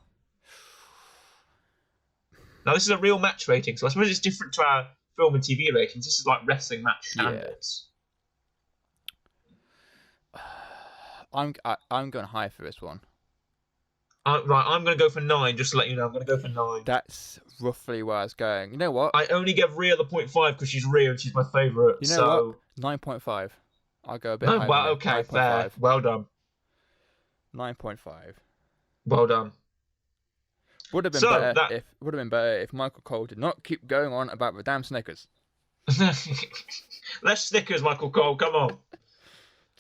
A: Now this is a real match rating, so I suppose it's different to our film and TV ratings. This is like wrestling match standards.
B: I'm going high for this one.
A: Right, I'm going to go for 9, just to let you know. I'm going to go for 9.
B: That's roughly where I was going. You know what?
A: I only give Rhea the 0.5 because she's Rhea and she's my favourite.
B: You know what? 9.5. I'll go a bit higher.
A: Well, okay, 9. Fair. Well done.
B: 9.5.
A: Well done.
B: Would have been better if Michael Cole did not keep going on about the damn Snickers.
A: Less Snickers, Michael Cole. Come on.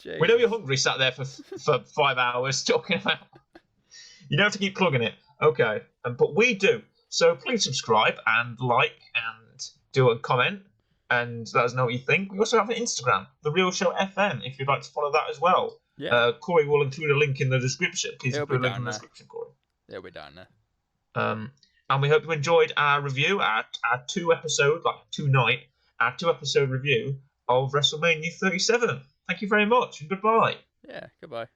A: Jeez. We know you're hungry. Sat there for 5 hours talking about. You don't have to keep plugging it. Okay. But we do. So please subscribe and like and do a comment and let us know what you think. We also have an Instagram, The Real Show FM, if you'd like to follow that as well. Yeah. Corey will include a link in the description. Please include a link in the description, Corey.
B: It'll be down there.
A: And we hope you enjoyed our review, our 2-episode review of WrestleMania 37. Thank you very much and goodbye.
B: Yeah, goodbye.